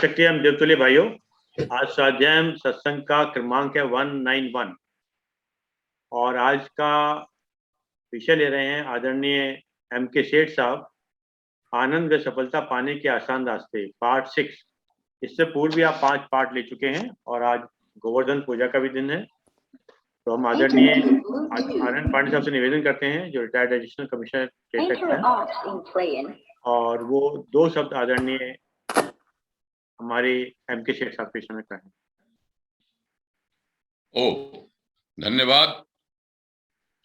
महाशक्ति हम देवतुल्य भाइयों, आज स्वाध्याय सत्संग का क्रमांक है 191 और आज का विषय ले रहे हैं आदरणीय M.K. सेठ साहब, आनंद व सफलता पाने के आसान रास्ते, पार्ट 6। इससे पूर्व भी आप 5 पार्ट ले चुके हैं और आज गोवर्धन पूजा का भी दिन है। तो हम आदरणीय आनंद पांडे साहब से निवेदन करते हैं, जो रिटायर्ड एडिशनल कमिश्नर हैं, और वो 2 शब्द आदरणीय हमारे M.K. सेठ साहब के समय का है। धन्यवाद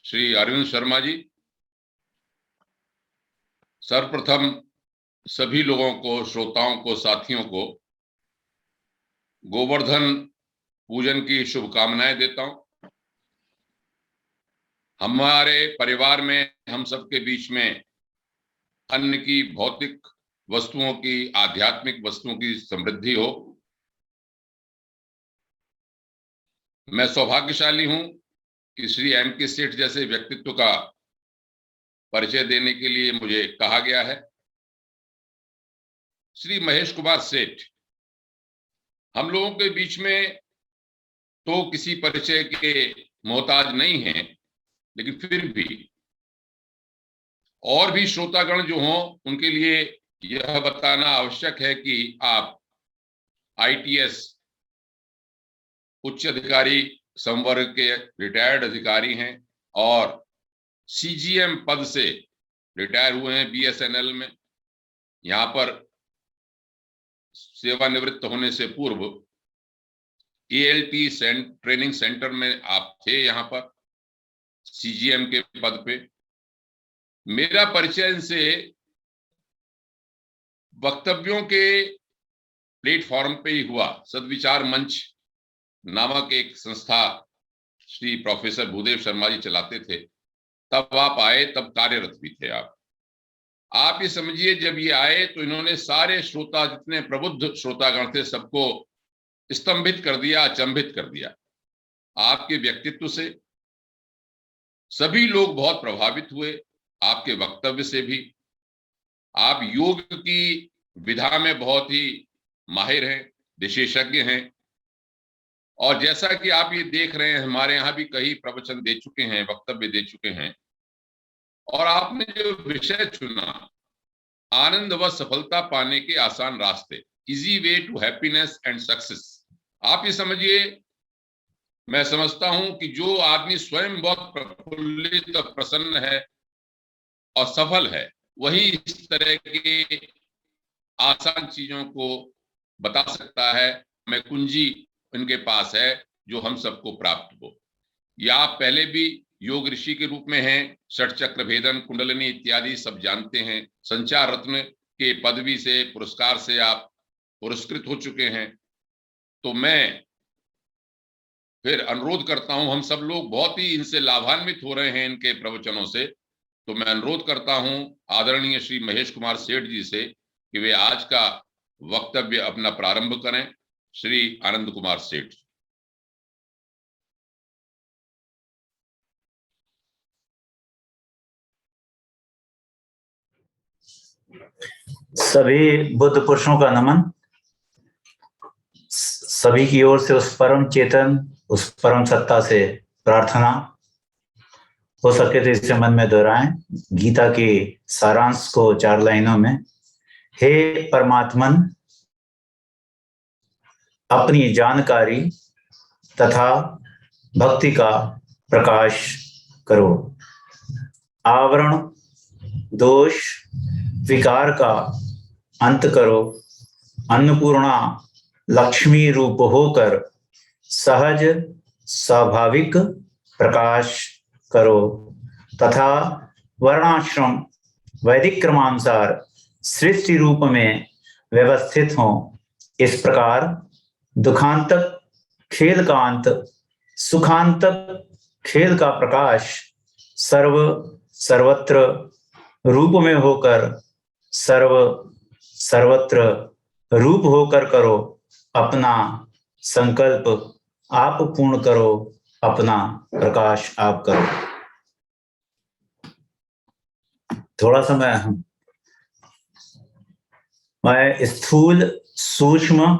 श्री अरविंद शर्मा जी। सर्वप्रथम सभी लोगों को, श्रोताओं को, साथियों को गोवर्धन पूजन की शुभकामनाएं देता हूं। हमारे परिवार में, हम सबके बीच में अन्न की, भौतिक वस्तुओं की, आध्यात्मिक वस्तुओं की समृद्धि हो। मैं सौभाग्यशाली हूं कि श्री M.K. सेठ जैसे व्यक्तित्व का परिचय देने के लिए मुझे कहा गया है। श्री महेश कुमार सेठ हम लोगों के बीच में तो किसी परिचय के मोहताज नहीं हैं, लेकिन फिर भी और भी श्रोतागण जो हों उनके लिए यह बताना आवश्यक है कि आप ITS उच्च अधिकारी संवर्ग के रिटायर्ड अधिकारी हैं और CGM पद से रिटायर हुए हैं BSNL में। यहाँ पर सेवानिवृत्त होने से पूर्व ALT ट्रेनिंग सेंटर में आप थे, यहाँ पर CGM के पद पे। मेरा परिचय इनसे वक्तव्यों के प्लेटफॉर्म पे ही हुआ। सद्विचार मंच नामक एक संस्था श्री प्रोफेसर भूदेव शर्मा जी चलाते थे, तब आप आए, तब कार्यरत भी थे आप ये समझिए, जब ये आए तो इन्होंने सारे श्रोता, जितने प्रबुद्ध श्रोतागण थे, सबको स्तंभित कर दिया, अचंभित कर दिया। आपके व्यक्तित्व से सभी लोग बहुत प्रभावित हुए, आपके वक्तव्य से भी। आप योग की विधा में बहुत ही माहिर हैं, विशेषज्ञ हैं, और जैसा कि आप ये देख रहे हैं, हमारे यहाँ भी कई प्रवचन दे चुके हैं, वक्तव्य दे चुके हैं, और आपने जो विषय चुना, आनंद व सफलता पाने के आसान रास्ते, easy way to happiness and success. आप ये समझिए, मैं समझता हूं कि जो आदमी स्वयं बहुत प्रफुल्लित और प्रसन्न है और सफल है, वही इस तरह के आसान चीजों को बता सकता है। मैं कुंजी उनके पास है जो हम सबको प्राप्त हो। या आप पहले भी योग ऋषि के रूप में हैं, षट चक्र भेदन, कुंडलिनी इत्यादि सब जानते हैं। संचार रत्न के पदवी से, पुरस्कार से आप पुरस्कृत हो चुके हैं। तो मैं फिर अनुरोध करता हूं, हम सब लोग बहुत ही इनसे लाभान्वित हो रहे हैं, इनके प्रवचनों से। तो मैं अनुरोध करता हूं आदरणीय श्री महेश कुमार सेठ जी से कि वे आज का वक्तव्य अपना प्रारंभ करें। श्री आनंद कुमार सेठ। सभी बुद्ध पुरुषों का नमन। सभी की ओर से उस परम चेतन, उस परम सत्ता से प्रार्थना, हो सके तो इसे मन में दोहराएं। गीता के सारांश को 4 लाइनों में। हे परमात्मन, अपनी जानकारी तथा भक्ति का प्रकाश करो। आवरण, दोष, विकार का अंत करो। अन्नपूर्णा लक्ष्मी रूप होकर सहज स्वाभाविक प्रकाश करो तथा वर्णाश्रम वैदिक क्रमानुसार सृष्टि रूप में व्यवस्थित हो। इस प्रकार दुखांतक खेल का अंत, सुखांतक खेल का प्रकाश सर्वत्र रूप में होकर सर्वत्र रूप होकर करो। अपना संकल्प आप पूर्ण करो, अपना प्रकाश आप करो। थोड़ा सा मैं स्थूल सूक्ष्म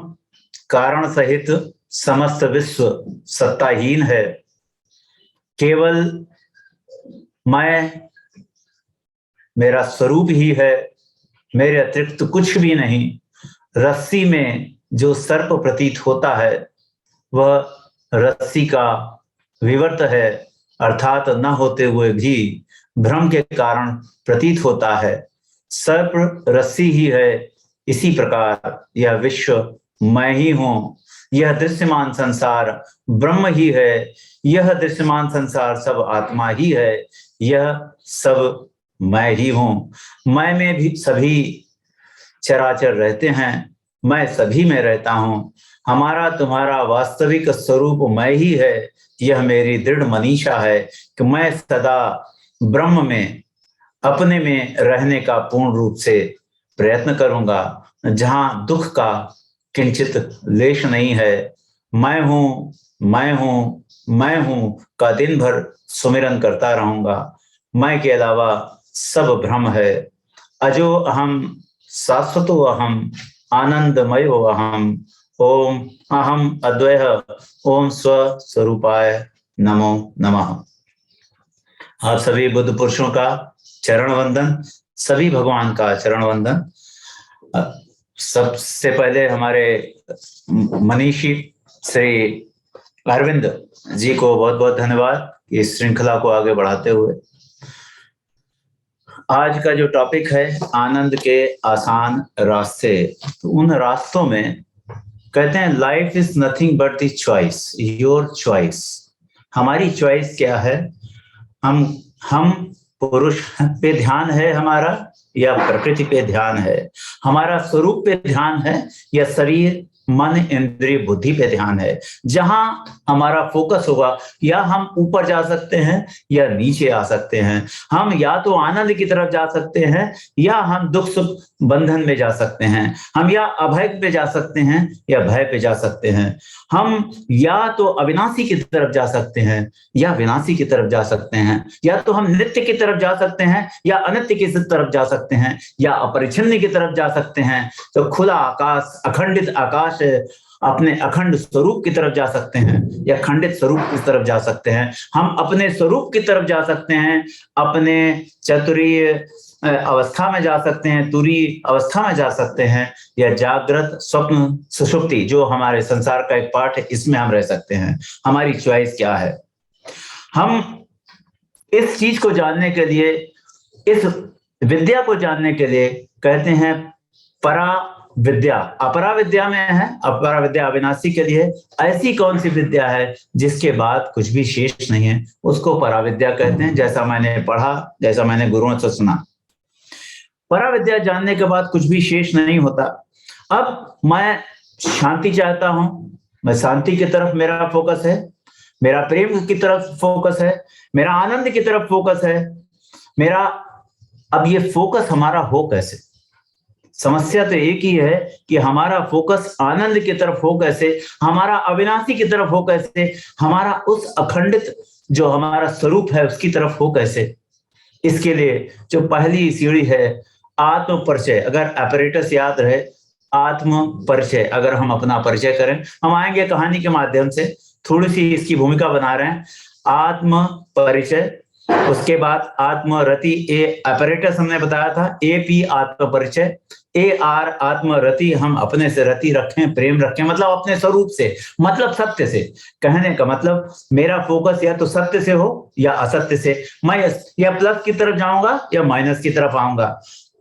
कारण सहित समस्त विश्व सत्ताहीन है। केवल मैं, मेरा स्वरूप ही है, मेरे अतिरिक्त कुछ भी नहीं। रस्सी में जो सर्प प्रतीत होता है वह रस्सी का विवर्त है, अर्थात न होते हुए भी भ्रम के कारण प्रतीत होता है। सर्प रस्सी ही है, इसी प्रकार यह विश्व मैं ही हूं। यह दृश्यमान संसार ब्रह्म ही है, यह दृश्यमान संसार सब आत्मा ही है, यह सब मैं ही हूं। मैं में भी सभी चराचर रहते हैं, मैं सभी में रहता हूं। हमारा तुम्हारा वास्तविक स्वरूप मैं ही है। यह मेरी दृढ़ मनीषा है कि मैं सदा ब्रह्म में, अपने में रहने का पूर्ण रूप से प्रयत्न करूंगा, जहां दुख का किंचित लेश नहीं है। मैं हूं, मैं हूं, मैं हूं का दिन भर सुमिरन करता रहूंगा। मैं के अलावा सब भ्रम है। अजो अहम, शाश्वतो अहम, आनंदमयो अहम। ओम अहम अद्वय, ओम स्वस्वरूपाय नमो नमः। आप सभी बुद्ध पुरुषों का चरण वंदन, सभी भगवान का चरण वंदन। सबसे पहले हमारे मनीषी श्री अरविंद जी को बहुत बहुत धन्यवाद इस श्रृंखला को आगे बढ़ाते हुए। आज का जो टॉपिक है आनंद के आसान रास्ते, तो उन रास्तों में कहते हैं life is nothing but the choice, your choice. हमारी चॉइस क्या है? हम पुरुष पे ध्यान है हमारा या प्रकृति पे ध्यान है? हमारा स्वरूप पे ध्यान है या शरीर मन इंद्रिय बुद्धि पे ध्यान है? जहां हमारा फोकस होगा, या हम ऊपर जा सकते हैं या नीचे आ सकते हैं। हम या तो आनंद की तरफ जा सकते हैं या हम दुख सुख बंधन में जा सकते हैं। हम या अभय पे जा सकते हैं या भय पे जा सकते हैं। हम या तो अविनाशी की तरफ जा सकते हैं या विनाशी की तरफ जा सकते हैं। या तो हम नित्य की तरफ जा सकते हैं या अनित्य की तरफ जा सकते हैं, या अपरिच्छिन्न की तरफ जा सकते हैं। तो खुला आकाश, अखंडित आकाश, अपने अखंड स्वरूप की तरफ जा सकते हैं या खंडित स्वरूप की तरफ जा सकते हैं। हम अपने स्वरूप की तरफ जा सकते हैं, अपने चतुरीय अवस्था में जा सकते हैं, तुरीय अवस्था में जा सकते हैं, या जागृत स्वप्न सुषुप्ति जो हमारे संसार का एक पार्ट है, इसमें हम रह सकते हैं। हमारी चॉइस क्या है? हम इस चीज को जानने के लिए, इस विद्या को जानने के लिए कहते हैं परा विद्या। अपरा विद्या में है, अपरा विद्या अविनाशी के लिए। ऐसी कौन सी विद्या है जिसके बाद कुछ भी शेष नहीं है? उसको परा विद्या कहते हैं। जैसा मैंने पढ़ा, जैसा मैंने गुरुओं से सुना, परा विद्या जानने के बाद कुछ भी शेष नहीं होता। अब मैं शांति चाहता हूं, मैं शांति की तरफ मेरा फोकस है, मेरा प्रेम की तरफ फोकस है, मेरा आनंद की तरफ फोकस है, मेरा। अब ये फोकस हमारा हो कैसे? समस्या तो एक ही है कि हमारा फोकस आनंद की तरफ हो कैसे, हमारा अविनाशी की तरफ हो कैसे, हमारा उस अखंडित जो हमारा स्वरूप है उसकी तरफ हो कैसे। इसके लिए जो पहली सीढ़ी है आत्म परिचय, अगर अपरेटस याद रहे, आत्म परिचय, अगर हम अपना परिचय करें, हम आएंगे कहानी के माध्यम से, थोड़ी सी इसकी भूमिका बना रहे हैं। आत्म परिचय, उसके बाद आत्मरति, ए अपरेटस हमने बताया था, ए पी आत्म परिचय, ए आर आत्मरति, हम अपने से रति रखें, प्रेम रखें, मतलब अपने स्वरूप से, मतलब सत्य से। कहने का मतलब मेरा फोकस या तो सत्य से हो या असत्य से। मैं या प्लस की तरफ जाऊंगा या माइनस की तरफ आऊंगा।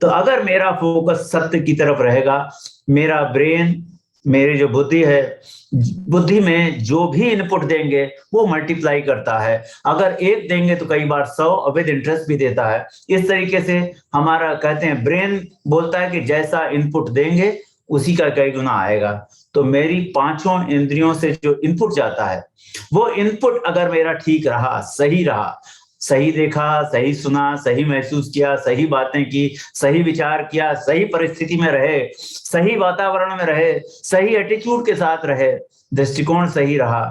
तो अगर मेरा फोकस सत्य की तरफ रहेगा, मेरा ब्रेन, मेरी जो बुद्धि है, बुद्धि में जो भी इनपुट देंगे वो मल्टीप्लाई करता है। अगर एक देंगे तो कई बार 100 विद इंटरेस्ट भी देता है। इस तरीके से हमारा कहते हैं ब्रेन बोलता है कि जैसा इनपुट देंगे उसी का कई गुना आएगा। तो मेरी पांचों इंद्रियों से जो इनपुट जाता है, वो इनपुट अगर मेरा ठीक रहा, सही रहा, सही देखा, सही सुना, सही महसूस किया, सही बातें की, सही विचार किया, सही परिस्थिति में रहे, सही वातावरण में रहे, सही एटीट्यूड के साथ रहे, दृष्टिकोण सही रहा,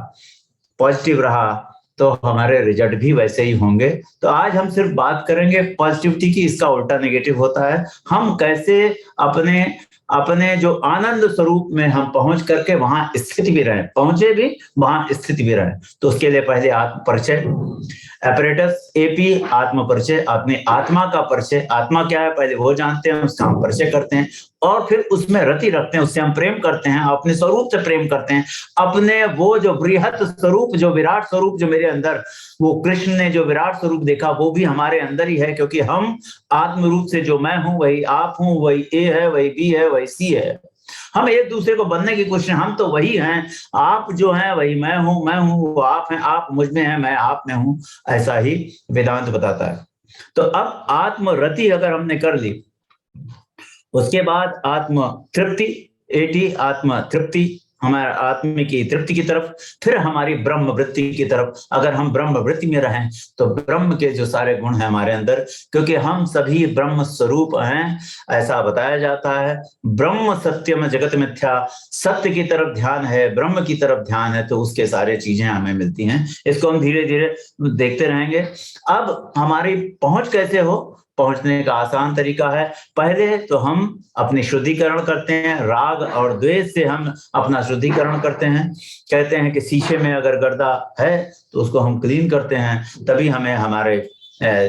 पॉजिटिव रहा, तो हमारे रिजल्ट भी वैसे ही होंगे। तो आज हम सिर्फ बात करेंगे पॉजिटिविटी की, इसका उल्टा नेगेटिव होता है। हम कैसे अपने अपने जो आनंद स्वरूप में हम पहुंच करके वहां स्थित भी रहे, पहुंचे भी वहां स्थित भी रहे। तो उसके लिए पहले आत्म परिचय, एपरेटस एपी आत्म परिचय, अपनी आत्मा का परिचय, आत्मा क्या है पहले वो जानते हैं, उसका हम परिचय करते हैं और फिर उसमें रति रखते हैं, उससे हम प्रेम करते हैं, अपने स्वरूप से प्रेम करते हैं, अपने वो जो बृहत स्वरूप, जो विराट स्वरूप जो मेरे अंदर, वो कृष्ण ने जो विराट स्वरूप देखा वो भी हमारे अंदर ही है, क्योंकि हम आत्म रूप से जो मैं हूं वही आप हूं, वही ए है, वही बी है, वही सी है। हम एक दूसरे को बनने की कोशिश, हम तो वही हैं, आप जो हैं वही मैं हूं वो आप हैं, आप मुझ में हैं, मैं आप में हूं, ऐसा ही वेदांत बताता है। तो अब आत्मरति अगर हमने कर ली, उसके बाद आत्म तृप्ति, एटी आत्म तृप्ति, हमारा आत्म की तृप्ति की तरफ, फिर हमारी ब्रह्म वृत्ति की तरफ। अगर हम ब्रह्म वृत्ति में रहें तो ब्रह्म के जो सारे गुण हैं हमारे अंदर, क्योंकि हम सभी ब्रह्म स्वरूप हैं, ऐसा बताया जाता है। ब्रह्म सत्यम जगत मिथ्या, सत्य की तरफ ध्यान है, ब्रह्म की तरफ ध्यान है, तो उसके सारे चीजें हमें मिलती हैं। इसको हम धीरे धीरे देखते रहेंगे। अब हमारी पहुंच कैसे हो, पहुंचने का आसान तरीका है, पहले तो हम अपनी शुद्धिकरण करते हैं, राग और द्वेष से हम अपना शुद्धिकरण करते हैं। कहते हैं कि शीशे में अगर गर्दा है तो उसको हम क्लीन करते हैं, तभी हमें हमारे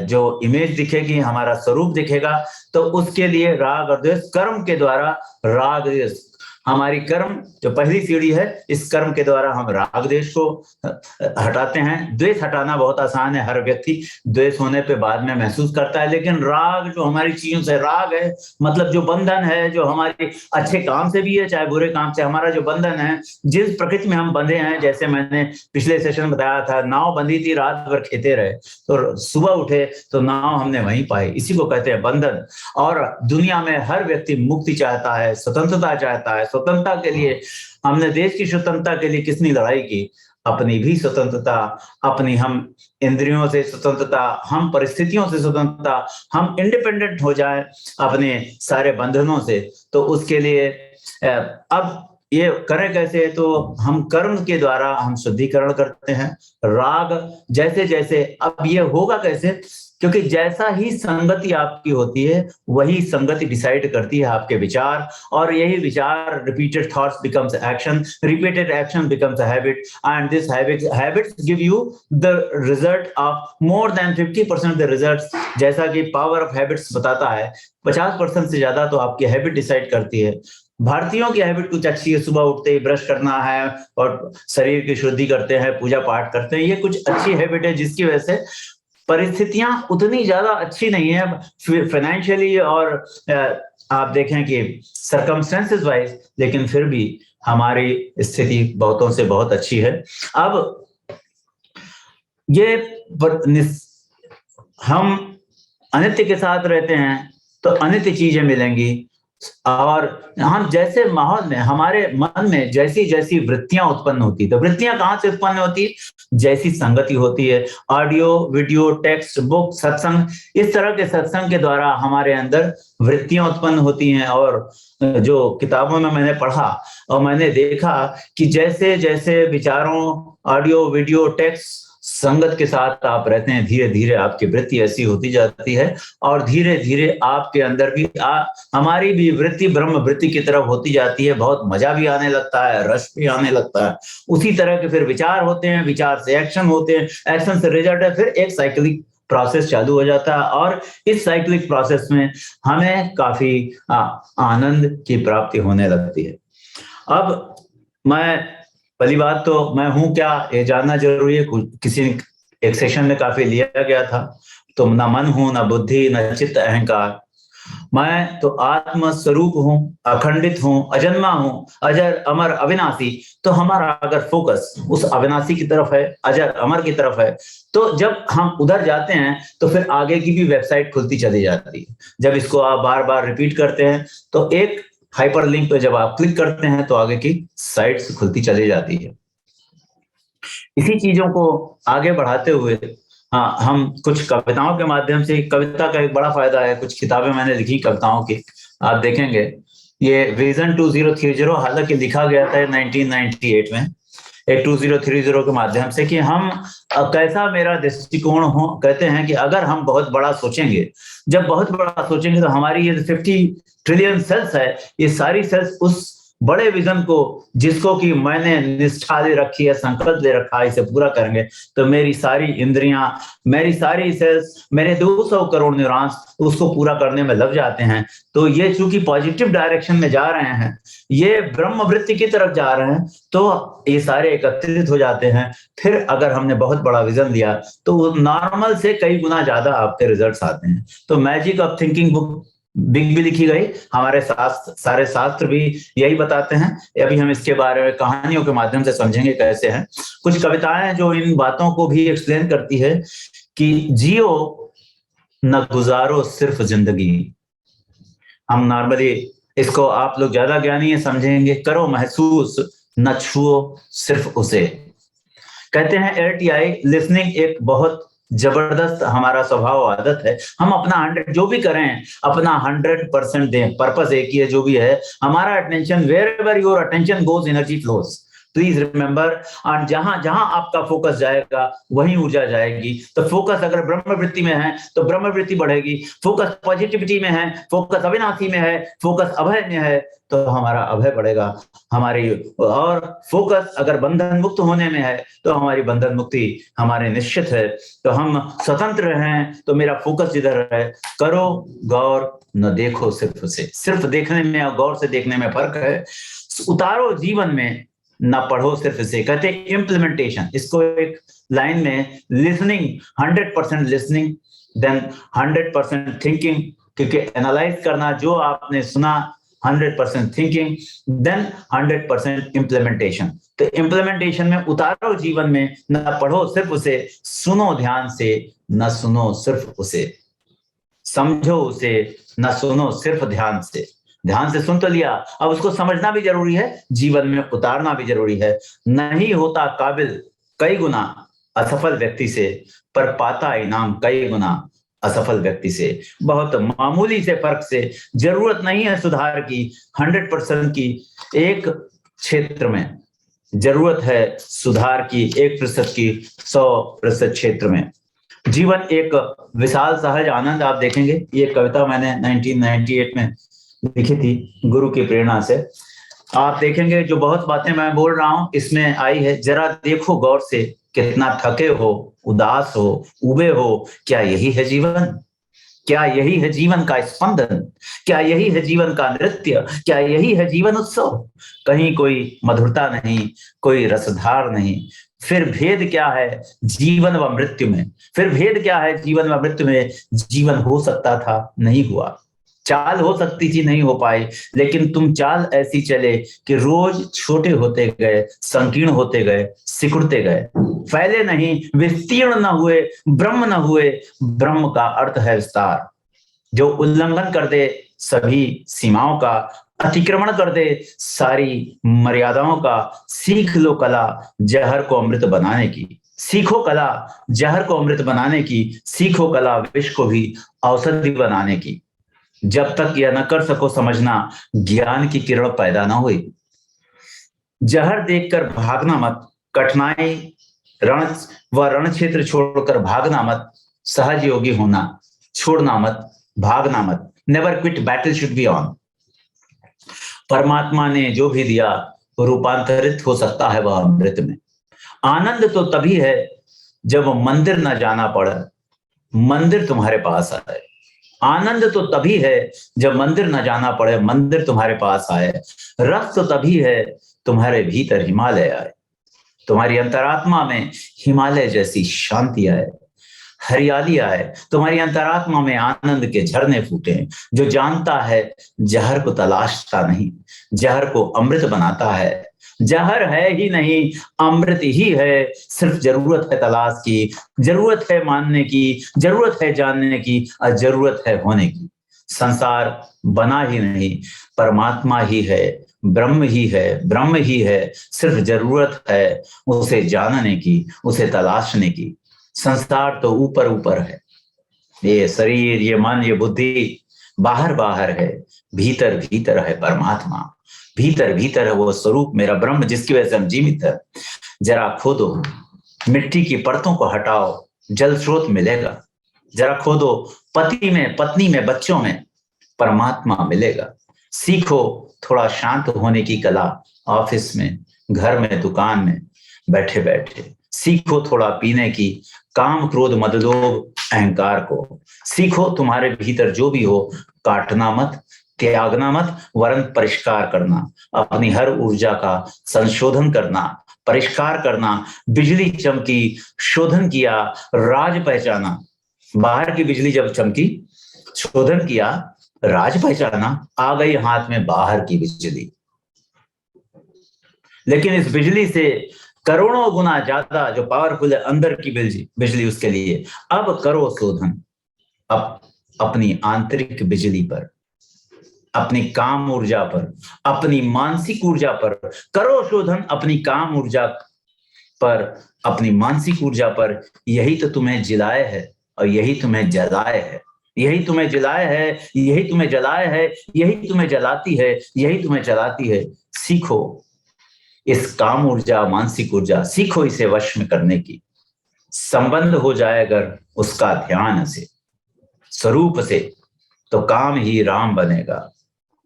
जो इमेज दिखेगी, हमारा स्वरूप दिखेगा। तो उसके लिए राग और द्वेष, कर्म के द्वारा राग द्वेष, हमारी कर्म जो पहली सीढ़ी है, इस कर्म के द्वारा हम राग द्वेष को हटाते हैं। द्वेष हटाना बहुत आसान है, हर व्यक्ति द्वेष होने पे बाद में महसूस करता है, लेकिन राग जो हमारी चीजों से, राग है मतलब जो बंधन है, जो हमारे अच्छे काम से भी है चाहे बुरे काम से, हमारा जो बंधन है, जिस प्रकृति में हम बंधे हैं, जैसे मैंने पिछले सेशन में बताया था, नाव बंधी थी, रात भर खेते रहे, तो सुबह उठे तो नाव हमने वहीं पाई, इसी को कहते हैं बंधन। और दुनिया में हर व्यक्ति मुक्ति चाहता है, स्वतंत्रता चाहता है। स्वतंत्रता के लिए, हमने देश की स्वतंत्रता के लिए किसने लड़ाई की? अपनी भी स्वतंत्रता, अपनी हम इंद्रियों से स्वतंत्रता, हम परिस्थितियों से स्वतंत्रता, हम इंडिपेंडेंट हो जाए अपने सारे बंधनों से। तो उसके लिए अब ये करें कैसे? तो हम कर्म के द्वारा हम शुद्धिकरण करते हैं। राग जैसे जैसे, अब ये होगा कैसे? क्योंकि जैसा ही संगति आपकी होती है, वही संगति डिसाइड करती है आपके विचार, और यही विचार, repeated thoughts becomes action, repeated action becomes a habit, and this habits give you the result of more than 50% the results. जैसा कि पावर ऑफ हैबिट्स बताता है, 50% से ज्यादा तो आपकी हैबिट डिसाइड करती है। भारतीयों की हैबिट कुछ अच्छी है, सुबह उठते ही ब्रश करना है और शरीर की शुद्धि करते हैं, पूजा पाठ करते हैं, ये कुछ अच्छी हैबिट है, जिसकी वजह से परिस्थितियां उतनी ज्यादा अच्छी नहीं है फाइनेंशियली, और आप देखें कि सर्कमस्टेंसेस वाइज, लेकिन फिर भी हमारी स्थिति बहुतों से बहुत अच्छी है। अब ये हम अनित्य के साथ रहते हैं तो अनित्य चीजें मिलेंगी, और हम जैसे माहौल में, हमारे मन में जैसी जैसी वृत्तियां उत्पन्न होती है, तो वृत्तियां कहाँ से उत्पन्न होती है? जैसी संगति होती है, ऑडियो, वीडियो, टेक्स्ट, बुक, सत्संग, इस तरह के सत्संग के द्वारा हमारे अंदर वृत्तियां उत्पन्न होती हैं। और जो किताबों में मैंने पढ़ा और मैंने देखा कि जैसे जैसे विचारों, ऑडियो, वीडियो, टेक्स्ट, संगत के साथ आप रहते हैं, धीरे धीरे आपकी वृत्ति ऐसी होती जाती है, और धीरे धीरे आपके अंदर भी हमारी भी वृत्ति ब्रह्म वृत्ति की तरफ होती जाती है। बहुत मजा भी आने लगता है, रस भी आने लगता है। उसी तरह के फिर विचार होते हैं, विचार से एक्शन होते हैं, एक्शन से रिजल्ट है, फिर एक साइक्लिक प्रोसेस चालू हो जाता है, और इस साइक्लिक प्रोसेस में हमें काफी आनंद की प्राप्ति होने लगती है। अब पहली बात तो मैं हूं क्या, ये जानना जरूरी है। किसी एक सेशन में काफी लिया गया था, तो ना मन हूं, ना बुद्धि, ना चित्त, अहंकार। मैं तो आत्म स्वरूप हूं, अखंडित हूं, अजन्मा हूं, अजर अमर अविनाशी। तो हमारा अगर फोकस उस अविनाशी की तरफ है, अजर अमर की तरफ है, तो जब हम उधर जाते हैं तो फिर आगे की भी वेबसाइट खुलती चली जाती है। जब इसको आप बार बार रिपीट करते हैं तो एक हाइपर लिंक पे जब आप क्लिक करते हैं तो आगे की साइट्स खुलती चली जाती है। इसी चीजों को आगे बढ़ाते हुए हम कुछ कविताओं के माध्यम से, कविता का एक बड़ा फायदा है, कुछ किताबें मैंने लिखी कविताओं की, आप देखेंगे। ये विजन 2030 हालांकि लिखा गया था 1998 में, एक 2030 के माध्यम से कि हम कैसा मेरा दृष्टिकोण हो। कहते हैं कि अगर हम बहुत बड़ा सोचेंगे, जब बहुत बड़ा सोचेंगे तो हमारी ये 50 ट्रिलियन सेल्स है, ये सारी सेल्स उस बड़े विजन को, जिसको कि मैंने निष्ठा ले रखी है, संकल्प ले रखा है, इसे पूरा करेंगे तो मेरी सारी इंद्रियां, मेरी सारी सेल्स, मेरे 200 करोड़ न्यूरॉन्स उसको पूरा करने में लग जाते हैं। तो ये चूंकि पॉजिटिव डायरेक्शन में जा रहे हैं, ये ब्रह्मवृत्ति की तरफ जा रहे हैं, तो ये सारे एकत्रित हो जाते हैं। फिर अगर हमने बहुत बड़ा विजन लिया तो नॉर्मल से कई गुना ज्यादा आपके रिजल्ट्स आते हैं। तो magic of thinking book big भी लिखी गई, हमारे सारे शास्त्र भी यही बताते हैं। अभी हम इसके बारे में कहानियों के माध्यम से समझेंगे कैसे हैं। कुछ कविताएं जो इन बातों को भी एक्सप्लेन करती है कि जियो न गुजारो सिर्फ जिंदगी। हम नॉर्मली इसको, आप लोग ज्यादा ज्ञानी है, समझेंगे, करो महसूस न छुओ सिर्फ उसे। कहते हैं LTI लिसनिंग एक बहुत जबरदस्त हमारा स्वभाव आदत है। हम अपना 100 जो भी करें, अपना 100% दें। पर्पस एक ही है, जो भी है हमारा attention, wherever your attention goes energy flows. Please remember, और जहां जहां आपका फोकस जाएगा वहीं ऊर्जा जाएगी। तो फोकस अगर ब्रह्मवृत्ति में है तो ब्रह्मवृत्ति बढ़ेगी, फोकस पॉजिटिविटी में है, फोकस अविनाशी में है, फोकस अभय में है तो हमारा अभय बढ़ेगा हमारी। और फोकस अगर बंधन मुक्त होने में है तो हमारी बंधन मुक्ति हमारे निश्चित है। तो हम स्वतंत्र हैं, तो मेरा फोकस जिधर है, करो गौर न देखो सिर्फ उसे। सिर्फ देखने में और गौर से देखने में फर्क है। उतारो जीवन में, ना पढ़ो सिर्फ इसे। कहते हैं इम्प्लीमेंटेशन, इसको एक लाइन में, लिसनिंग 100% लिसनिंग, देन 100% थिंकिंग, क्योंकि एनालाइज करना जो आपने सुना, 100% थिंकिंग, देन 100% इम्प्लीमेंटेशन। तो इम्प्लीमेंटेशन में उतारो जीवन में, ना पढ़ो सिर्फ उसे, सुनो ध्यान से, ना सुनो सिर्फ उसे, समझो उसे, ना सुनो सिर्फ ध्यान से। ध्यान से सुन तो लिया, अब उसको समझना भी जरूरी है, जीवन में उतारना भी जरूरी है। नहीं होता काबिल कई गुना असफल व्यक्ति से, पर पाता इनाम कई गुना असफल व्यक्ति से। बहुत मामूली से फर्क से, जरूरत नहीं है सुधार की 100% की, एक क्षेत्र में जरूरत है सुधार की 1% की 100% क्षेत्र में। जीवन एक विशाल सहज आनंद, आप देखेंगे ये कविता मैंने 1998 में लिखी थी गुरु की प्रेरणा से। आप देखेंगे जो बहुत बातें मैं बोल रहा हूं इसमें आई है, जरा देखो गौर से, कितना थके हो, उदास हो, उबे हो, क्या यही है जीवन? क्या यही है जीवन का स्पंदन? क्या यही है जीवन का नृत्य? क्या यही है जीवन उत्सव? कहीं कोई मधुरता नहीं, कोई रसधार नहीं। फिर भेद क्या है जीवन व मृत्यु में? फिर भेद क्या है जीवन व मृत्यु में? जीवन हो सकता था, नहीं हुआ। चाल हो सकती थी, नहीं हो पाई। लेकिन तुम चाल ऐसी चले कि रोज छोटे होते गए, संकीर्ण होते गए, सिकुड़ते गए, फैले नहीं, विस्तीर्ण न हुए, ब्रह्म न हुए। ब्रह्म का अर्थ है विस्तार, जो उल्लंघन कर दे सभी सीमाओं का, अतिक्रमण कर दे सारी मर्यादाओं का। सीख लो कला जहर को अमृत बनाने की, सीखो कला जहर को अमृत बनाने की, सीखो कला विष को भी औषधि बनाने की। जब तक यह न कर सको समझना, ज्ञान की किरण पैदा ना हुई। जहर देखकर भागना मत, कठिनाई रण क्षेत्र छोड़कर भागना मत। सहज योगी होना, छोड़ना मत, भागना मत। Never quit, battle should be on. परमात्मा ने जो भी दिया वो रूपांतरित हो सकता है वह अमृत में। आनंद तो तभी है जब मंदिर न जाना पड़े, मंदिर तुम्हारे पास आए। आनंद तो तभी है जब मंदिर न जाना पड़े, मंदिर तुम्हारे पास आए। रस तो तभी है तुम्हारे भीतर हिमालय आए, तुम्हारी अंतरात्मा में हिमालय जैसी शांति आए, हरियाली आए, तुम्हारी अंतरात्मा में आनंद के झरने फूटे। जो जानता है जहर को तलाशता नहीं, जहर को अमृत बनाता है। जहर है ही नहीं, अमृत ही है। सिर्फ जरूरत है तलाश की, जरूरत है मानने की, जरूरत है जानने की, और जरूरत है होने की। संसार बना ही नहीं, परमात्मा ही है, ब्रह्म ही है, ब्रह्म ही है। सिर्फ जरूरत है उसे जानने की, उसे तलाशने की। संसार तो ऊपर ऊपर है, ये शरीर, ये मन, ये बुद्धि बाहर बाहर है, भीतर भीतर है परमात्मा। भीतर भीतर है वो स्वरूप मेरा ब्रह्म, जिसकी वजह से हम जीवित है। जरा खोदो, मिट्टी की परतों को हटाओ, जल स्रोत मिलेगा। जरा खोदो, पति में, पत्नी में, बच्चों में परमात्मा मिलेगा। सीखो थोड़ा शांत होने की कला, ऑफिस में, घर में, दुकान में बैठे बैठे। सीखो थोड़ा पीने की, काम, क्रोध, मद, लोभ, अहंकार को। सीखो तुम्हारे भीतर जो भी हो, काटना मत, त्यागना मत, वरन परिष्कार करना। अपनी हर ऊर्जा का संशोधन करना, परिष्कार करना। बिजली चमकी, शोधन किया, राज पहचाना। बाहर की बिजली जब चमकी, शोधन किया, राज पहचाना, आ गई हाथ में बाहर की बिजली। लेकिन इस बिजली से करोड़ों गुना ज्यादा जो पावरफुल है अंदर की बिजली, उसके लिए अब करो शोधन। अब अपनी आंतरिक बिजली पर, अपनी काम ऊर्जा पर, अपनी मानसिक ऊर्जा पर करो शोधन। अपनी काम ऊर्जा पर, अपनी मानसिक ऊर्जा पर। यही तो तुम्हें जिलाए है और यही तुम्हें जलाए है। यही तुम्हें जिलाए है, यही तुम्हें जलाए है, यही तुम्हें जलाती है, यही तुम्हें जलाती है। सीखो इस काम ऊर्जा, मानसिक ऊर्जा, सीखो इसे वश में करने की। संबंध हो जाए अगर उसका ध्यान से, स्वरूप से, तो काम ही राम बनेगा।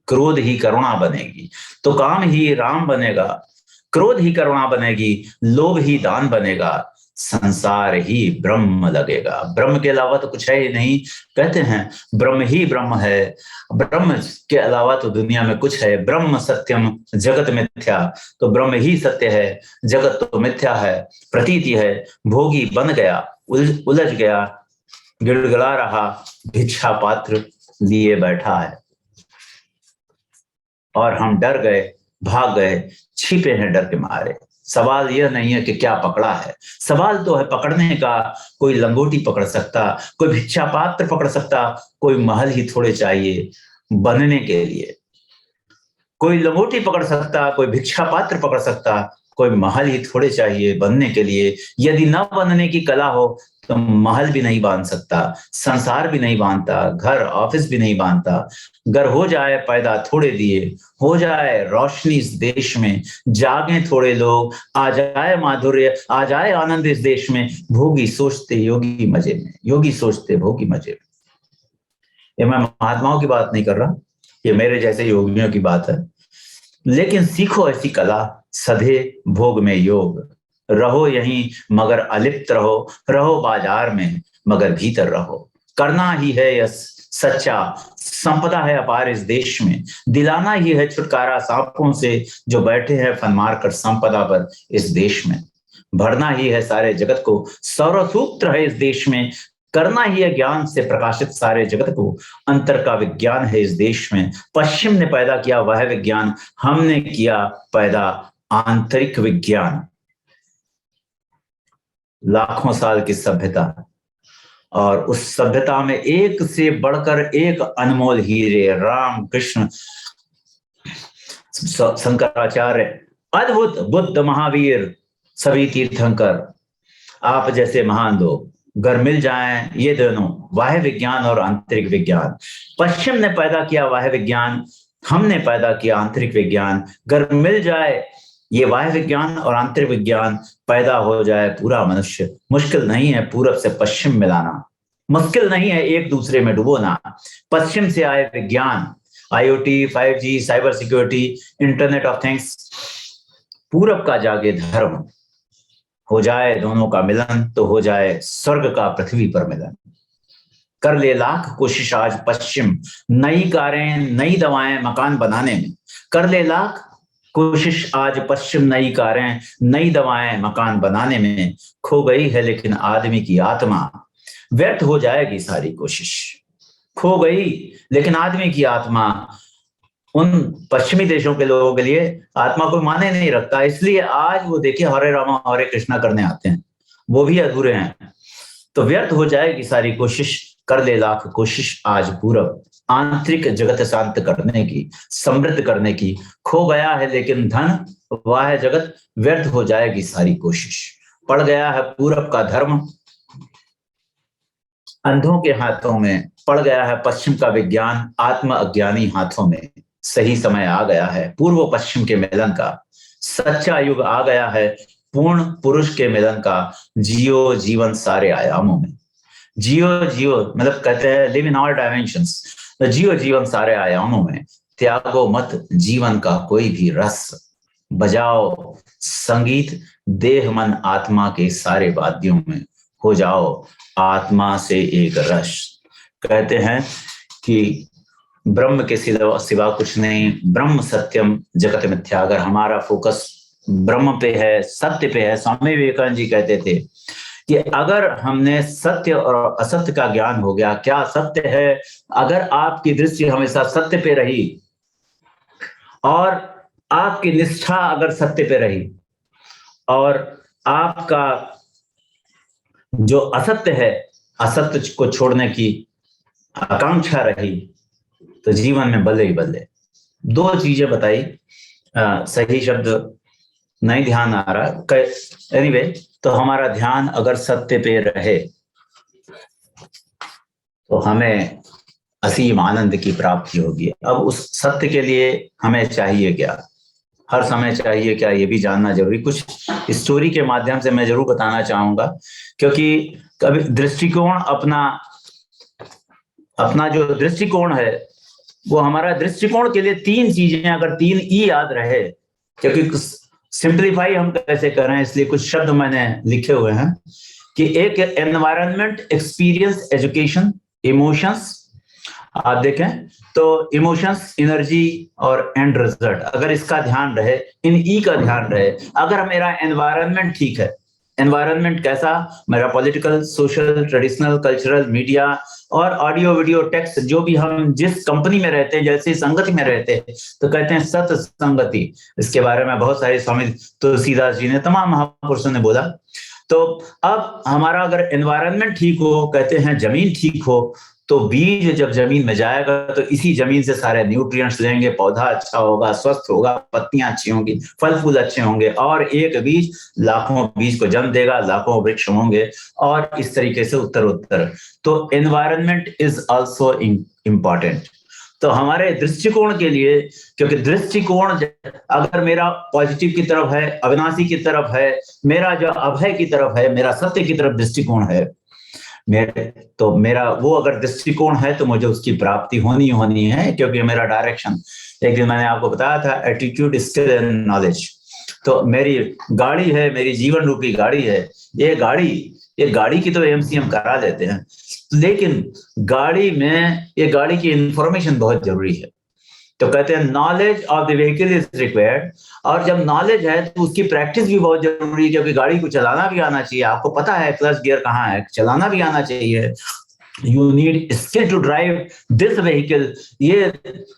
क्रोध ही करुणा बनेगी तो काम ही राम बनेगा। क्रोध ही करुणा बनेगी, लोभ ही दान बनेगा, संसार ही ब्रह्म लगेगा। ब्रह्म के अलावा तो कुछ है ही नहीं। कहते हैं ब्रह्म ही ब्रह्म है, ब्रह्म के अलावा तो दुनिया में कुछ है। ब्रह्म सत्यम जगत मिथ्या, तो ब्रह्म ही सत्य है, जगत तो मिथ्या है, प्रतीति है। भोगी बन गया, उलझ गया, गिड़गिड़ा रहा, भिक्षा पात्र लिए बैठा है। और हम डर गए, भाग गए, छिपे हैं डर के मारे। सवाल यह नहीं है कि क्या पकड़ा है, सवाल तो है पकड़ने का। कोई लंगोटी पकड़ सकता, कोई भिक्षा पात्र पकड़ सकता, कोई महल ही थोड़े चाहिए बनने के लिए। कोई लंगोटी पकड़ सकता, कोई भिक्षा पात्र पकड़ सकता, कोई महल ही थोड़े चाहिए बनने के लिए। यदि न बनने की कला हो तो महल भी नहीं बांध सकता, संसार भी नहीं बांधता, घर ऑफिस भी नहीं बांधता। घर हो जाए पैदा थोड़े दिए, हो जाए रोशनी इस देश में, जागे थोड़े लोग, आ जाए माधुर्य, आ जाए आनंद इस देश में। भोगी सोचते योगी मजे में, योगी सोचते भोगी मजे में। ये मैं महात्माओं की बात नहीं कर रहा, ये मेरे जैसे योगियों की बात है। लेकिन सीखो ऐसी कला, सधे भोग में योग। रहो यहीं मगर अलिप्त रहो, रहो बाजार में मगर भीतर रहो। करना ही है यह सच्चा, संपदा है अपार इस देश में। दिलाना ही है छुटकारा सांपों से जो बैठे हैं फन मार कर संपदा पर इस देश में। भरना ही है सारे जगत को, सौरसूत्र है इस देश में। करना ही है ज्ञान से प्रकाशित सारे जगत को, अंतर का विज्ञान है इस देश में। पश्चिम ने पैदा किया वह विज्ञान, हमने किया पैदा आंतरिक विज्ञान। लाखों साल की सभ्यता, और उस सभ्यता में एक से बढ़कर एक अनमोल हीरे, राम कृष्ण, शंकराचार्य, अद्भुत बुद्ध, महावीर, सभी तीर्थंकर, आप जैसे महान लोग अगर मिल जाएं, ये दोनों बाह्य विज्ञान और आंतरिक विज्ञान। पश्चिम ने पैदा किया बाह्य विज्ञान, हमने पैदा किया आंतरिक विज्ञान। अगर मिल जाए ये बाह्य विज्ञान और आंतरिक विज्ञान, पैदा हो जाए पूरा मनुष्य। मुश्किल नहीं है पूरब से पश्चिम मिलाना, मुश्किल नहीं है एक दूसरे में डुबोना। पश्चिम से आए विज्ञान, IoT, 5G, cyber security, internet of things, पूरब का जागे धर्म। हो जाए दोनों का मिलन तो हो जाए स्वर्ग का पृथ्वी पर मिलन। कर ले लाख कोशिश आज पश्चिम, नई कारें नई दवाएं मकान बनाने में। कर ले लाख कोशिश आज पश्चिम, नई कारें नई दवाएं मकान बनाने में। खो गई है लेकिन आदमी की आत्मा, व्यर्थ हो जाएगी सारी कोशिश। खो गई लेकिन आदमी की आत्मा, उन पश्चिमी देशों के लोगों के लिए आत्मा को माने नहीं रखता। इसलिए आज वो देखिए हरे रामा हरे कृष्णा करने आते हैं, वो भी अधूरे हैं। तो व्यर्थ हो जाएगी सारी कोशिश, कर ले लाख कोशिश आज पूरब, आंतरिक जगत शांत करने की, समृद्ध करने की। खो गया है लेकिन धन, वाह जगत, व्यर्थ हो जाएगी सारी कोशिश। पड़ गया है पूरब का धर्म अंधों के हाथों में, पड़ गया है पश्चिम का विज्ञान आत्म अज्ञानी हाथों में। सही समय आ गया है पूर्व पश्चिम के मिलन का, सच्चा युग आ गया है पूर्ण पुरुष के मिलन का जियो जीवन सारे आयामों में। जियो जियो मतलब कहते हैं लिव इन ऑल डायमेंशंस, तो जियो जीवन सारे आयामों में, त्यागो मत जीवन का कोई भी रस, बजाओ संगीत देह मन आत्मा के सारे वाद्यों में, हो जाओ आत्मा से एक रस। कहते हैं कि ब्रह्म के सिवा कुछ नहीं, ब्रह्म सत्यम जगत मिथ्या। अगर हमारा फोकस ब्रह्म पे है, सत्य पे है, स्वामी विवेकानंद जी कहते थे कि अगर हमने सत्य और असत्य का ज्ञान हो गया, क्या सत्य है, अगर आपकी दृष्टि हमेशा सत्य पे रही और आपकी निष्ठा अगर सत्य पे रही और आपका जो असत्य है, असत्य को छोड़ने की आकांक्षा रही, तो जीवन में बल्ले ही बल्ले। दो चीजें बताई, सही शब्द नहीं ध्यान आ रहा, एनीवे तो हमारा ध्यान अगर सत्य पे रहे तो हमें असीम आनंद की प्राप्ति होगी। अब उस सत्य के लिए हमें चाहिए क्या, हर समय चाहिए क्या, ये भी जानना जरूरी। कुछ स्टोरी के माध्यम से मैं जरूर बताना चाहूंगा, क्योंकि कभी दृष्टिकोण अपना जो दृष्टिकोण है वो हमारा दृष्टिकोण के लिए तीन चीजें, अगर 3 ई याद रहे, क्योंकि सिंप्लीफाई हम कैसे करें, इसलिए कुछ शब्द मैंने लिखे हुए हैं कि एक एनवायरनमेंट, एक्सपीरियंस, एजुकेशन, इमोशंस। आप देखें तो इमोशंस, एनर्जी और एंड रिजल्ट, अगर इसका ध्यान रहे, इन ई का ध्यान रहे, अगर मेरा एनवायरनमेंट ठीक है, एनवायरनमेंट कैसा, मेरा political, social, traditional, cultural, media और ऑडियो वीडियो टेक्स्ट, जो भी हम जिस कंपनी में रहते हैं, जैसे संगति में रहते हैं, तो कहते हैं सत संगति। इसके बारे में बहुत सारे स्वामी तुलसीदास जी ने, तमाम महापुरुषों ने बोला। तो अब हमारा अगर एनवायरनमेंट ठीक हो, कहते हैं जमीन ठीक हो, तो बीज जब जमीन में जाएगा तो इसी जमीन से सारे न्यूट्रिएंट्स लेंगे, पौधा अच्छा होगा, स्वस्थ होगा, पत्तियां अच्छी होंगी, फल फूल अच्छे होंगे, और एक बीज लाखों बीज को जन्म देगा, लाखों वृक्ष होंगे, और इस तरीके से उत्तर। तो एनवायरनमेंट इज आल्सो इम्पॉर्टेंट। तो हमारे दृष्टिकोण के लिए, क्योंकि दृष्टिकोण अगर मेरा पॉजिटिव की तरफ है, अविनाशी की तरफ है, मेरा जो अभय की तरफ है, मेरा सत्य की तरफ दृष्टिकोण है, मेरा वो अगर दृष्टिकोण है तो मुझे उसकी प्राप्ति होनी है, क्योंकि मेरा डायरेक्शन, एक दिन मैंने आपको बताया था, एटीट्यूड, स्किल एंड नॉलेज। तो मेरी गाड़ी है, मेरी जीवन रूपी गाड़ी है, ये गाड़ी की तो एमसीएम करा देते हैं, लेकिन गाड़ी में ये गाड़ी की इंफॉर्मेशन बहुत जरूरी है। तो कहते हैं knowledge of the vehicle is required, और जब नॉलेज है तो उसकी प्रैक्टिस भी बहुत जरूरी है, क्योंकि गाड़ी को चलाना भी आना चाहिए। आपको पता है क्लच गियर कहाँ है, चलाना भी आना चाहिए। You need skill to drive this vehicle. ये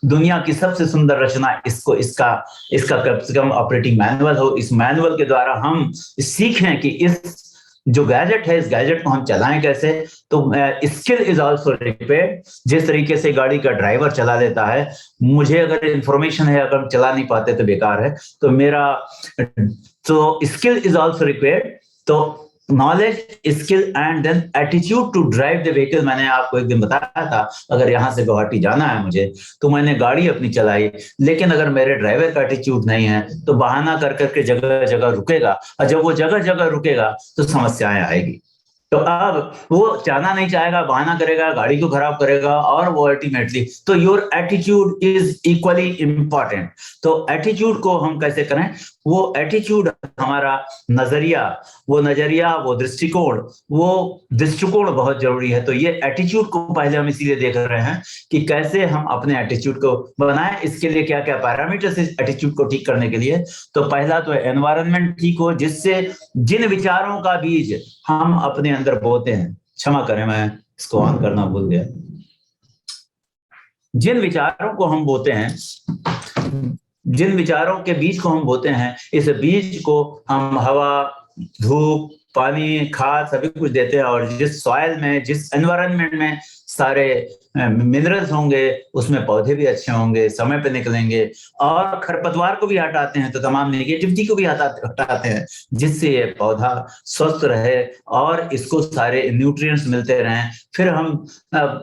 दुनिया की सबसे सुंदर रचना, इसका कम से कम ऑपरेटिंग मैनुअल हो। इस मैनुअल के द्वारा हम सीखें कि इस जो गैजेट है, इस गैजेट को हम चलाएं कैसे। तो स्किल इज आल्सो रिक्वायर्ड। जिस तरीके से गाड़ी का ड्राइवर चला लेता है, मुझे अगर इंफॉर्मेशन है, अगर हम चला नहीं पाते तो बेकार है। तो स्किल इज आल्सो रिक्वायर्ड। तो knowledge, skill and then attitude to drive the vehicle. मैंने आपको एक दिन बताया था, अगर यहाँ से गुवाहाटी जाना है मुझे, तो मैंने गाड़ी अपनी चलाई, लेकिन अगर मेरे ड्राइवर का एटीट्यूड नहीं है तो बहाना कर करके जगह जगह रुकेगा, और जब वो जगह जगह रुकेगा तो समस्याएं आएगी। तो अब वो जाना नहीं चाहेगा, बहाना करेगा, गाड़ी को खराब करेगा, और वो अल्टीमेटली, तो your attitude is equally important. तो एटीट्यूड को हम कैसे करें, वो एटीट्यूड हमारा नजरिया, वो दृष्टिकोण बहुत जरूरी है। तो ये एटीट्यूड को पहले हम इसीलिए देख रहे हैं कि कैसे हम अपने एटीट्यूड को बनाएं। इसके लिए क्या क्या पैरामीटर्स इस एटीट्यूड को ठीक करने के लिए। तो पहला तो एनवायरनमेंट ठीक हो, जिससे जिन विचारों का बीज हम अपने अंदर बोते हैं, क्षमा करें मैं इसको ऑन करना भूल गया, जिन विचारों को हम बोते हैं, जिन विचारों के बीज को हम बोते हैं, इस बीज को हम हवा, धूप, पानी, खाद सभी कुछ देते हैं, और जिस सॉइल में, जिस एनवायरनमेंट में सारे मिनरल्स होंगे, उसमें पौधे भी अच्छे होंगे, समय पे निकलेंगे। और खरपतवार को भी हटाते हैं तो तमाम नेगेटिविटी को भी हटाते हैं, जिससे ये पौधा स्वस्थ रहे और इसको सारे न्यूट्रिएंट्स मिलते रहें। फिर हम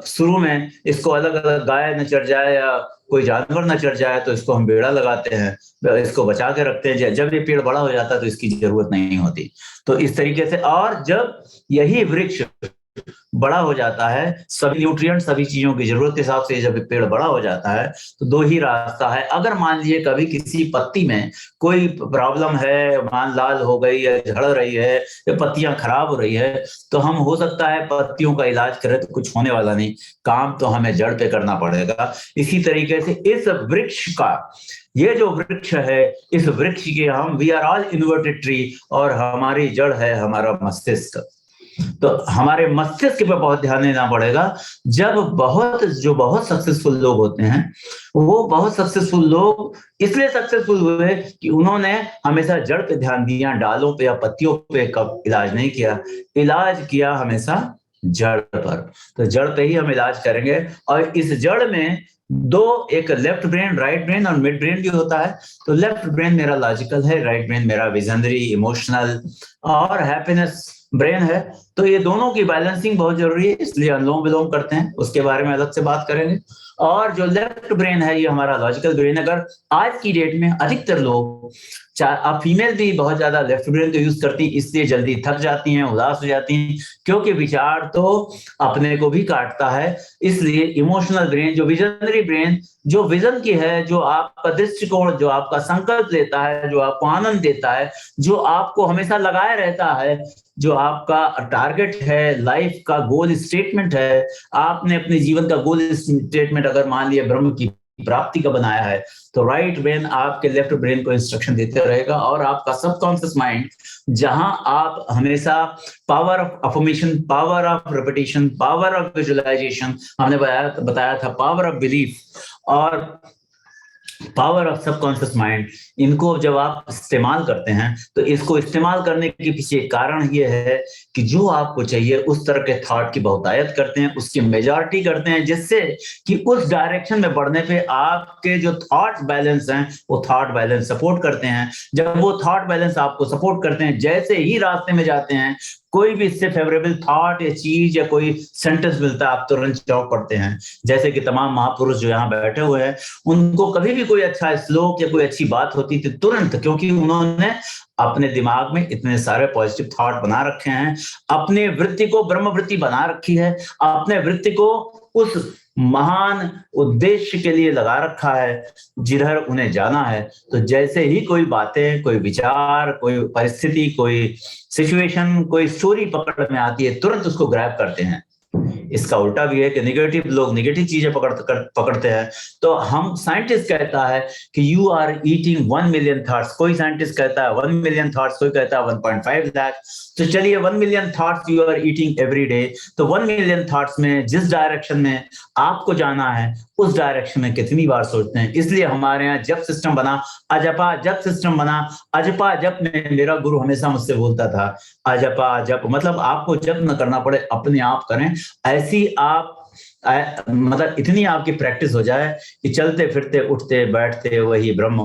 शुरू में इसको अलग अलग गाय न चढ़ जाए या कोई जानवर न चढ़ जाए तो इसको हम बेड़ा लगाते हैं, इसको बचा के रखते हैं। जब ये पेड़ बड़ा हो जाता है तो इसकी जरूरत नहीं होती। तो इस तरीके से, और जब यही वृक्ष बड़ा हो जाता है, सभी न्यूट्रिएंट सभी चीजों की जरूरत के हिसाब से जब पेड़ बड़ा हो जाता है तो दो ही रास्ता है। अगर मान लीजिए कभी किसी पत्ती में कोई प्रॉब्लम है, मान लाल हो गई है, झड़ रही है या पत्तियां खराब हो रही है, तो हम हो सकता है पत्तियों का इलाज करें तो कुछ होने वाला नहीं, काम तो हमें जड़ पे करना पड़ेगा। इसी तरीके से इस वृक्ष का, ये जो वृक्ष है, इस वृक्ष के हम we are all inverted tree, और हमारी जड़ है हमारा मस्तिष्क। तो हमारे मस्तिष्क पे बहुत ध्यान देना पड़ेगा। जब बहुत सक्सेसफुल लोग होते हैं, वो बहुत सक्सेसफुल लोग इसलिए सक्सेसफुल हुए कि उन्होंने हमेशा जड़ पे ध्यान दिया, डालों पे या पत्तियों पे कब इलाज नहीं किया। इलाज किया हमेशा जड़ पर। तो जड़ पे ही हम इलाज करेंगे। और इस जड़ में दो, एक लेफ्ट ब्रेन, राइट ब्रेन और मिड ब्रेन भी होता है। तो लेफ्ट ब्रेन मेरा लॉजिकल है, राइट ब्रेन मेरा विजनरी, इमोशनल और हैप्पीनेस ब्रेन है। तो ये दोनों की बैलेंसिंग बहुत जरूरी है, इसलिए अनुलोम विलोम करते हैं, उसके बारे में अलग से बात करेंगे। और जो लेफ्ट ब्रेन है, ये हमारा लॉजिकल ब्रेन। अगर आज की डेट में अधिकतर लोग, अब फीमेल भी बहुत ज्यादा लेफ्ट ब्रेन को यूज करती हैं, इसलिए जल्दी थक जाती हैं, उदास हो जाती हैं, क्योंकि विचार तो अपने को भी काटता है। इसलिए इमोशनल ब्रेन, जो विजनरी ब्रेन, जो विजन की है, जो आपका दृष्टिकोण, जो आपका संकल्प लेता है, जो आपको आनंद देता है, जो आपको हमेशा लगाए रहता है, जो आपका टारगेट है, लाइफ का गोल स्टेटमेंट है, आपने अपने जीवन का गोल स्टेटमेंट अगर मान लिया ब्रह्म की प्राप्ति का बनाया है, तो राइट ब्रेन आपके लेफ्ट ब्रेन को इंस्ट्रक्शन देते रहेगा। और आपका सबकॉन्शियस माइंड, जहां आप हमेशा power of affirmation, power of repetition, power of visualization, हमने बताया था पावर ऑफ बिलीफ और पावर ऑफ सबकॉन्शियस माइंड, इनको जब आप इस्तेमाल करते हैं, तो इसको इस्तेमाल करने के पीछे कारण ये है कि जो आपको चाहिए उस तरह के थॉट की बहुतायत करते हैं, उसकी मेजॉरिटी करते हैं, जिससे कि उस डायरेक्शन में बढ़ने पे आपके जो थॉट बैलेंस हैं, वो थॉट बैलेंस सपोर्ट करते हैं। जब वो थॉट बैलेंस आपको सपोर्ट करते हैं, जैसे ही रास्ते में जाते हैं, कोई भी इससे फेवरेबल थॉट या चीज या कोई सेंटेंस मिलता है, आप तुरंत चौंक पड़ते हैं। जैसे कि तमाम महापुरुष जो यहाँ बैठे हुए हैं, उनको कभी भी कोई अच्छा श्लोक या कोई अच्छी बात होती थी तुरंत, क्योंकि उन्होंने अपने दिमाग में इतने सारे पॉजिटिव थॉट बना रखे हैं, अपने वृत्ति को ब्रह्म वृत्ति बना रखी है, अपने वृत्ति को उस महान उद्देश्य के लिए लगा रखा है जिधर उन्हें जाना है। तो जैसे ही कोई बातें, कोई विचार, कोई परिस्थिति, कोई सिचुएशन, कोई स्टोरी पकड़ में आती है, तुरंत उसको ग्रैब करते हैं। इसका उल्टा भी है कि नेगेटिव लोग नेगेटिव चीजें पकड़ते हैं। तो हम, साइंटिस्ट कहता है कि you are eating 1 million thoughts, कोई साइंटिस्ट कहता है 1 मिलियन थॉट्स, कोई कहता है 1.5 लाख। तो चलिए 1 million thoughts you are eating every day. तो 1 मिलियन थॉट्स में जिस डायरेक्शन में आपको जाना है, उस डायरेक्शन में कितनी बार सोचते हैं। इसलिए हमारे यहाँ जप सिस्टम बना, अजपा जप सिस्टम बना। अजपा जप में मेरा गुरु हमेशा मुझसे बोलता था, अजपा जप मतलब आपको जप न करना पड़े, अपने आप करें। ऐसी आप मतलब इतनी आपकी प्रैक्टिस हो जाए कि चलते फिरते उठते बैठते वही ब्रह्म,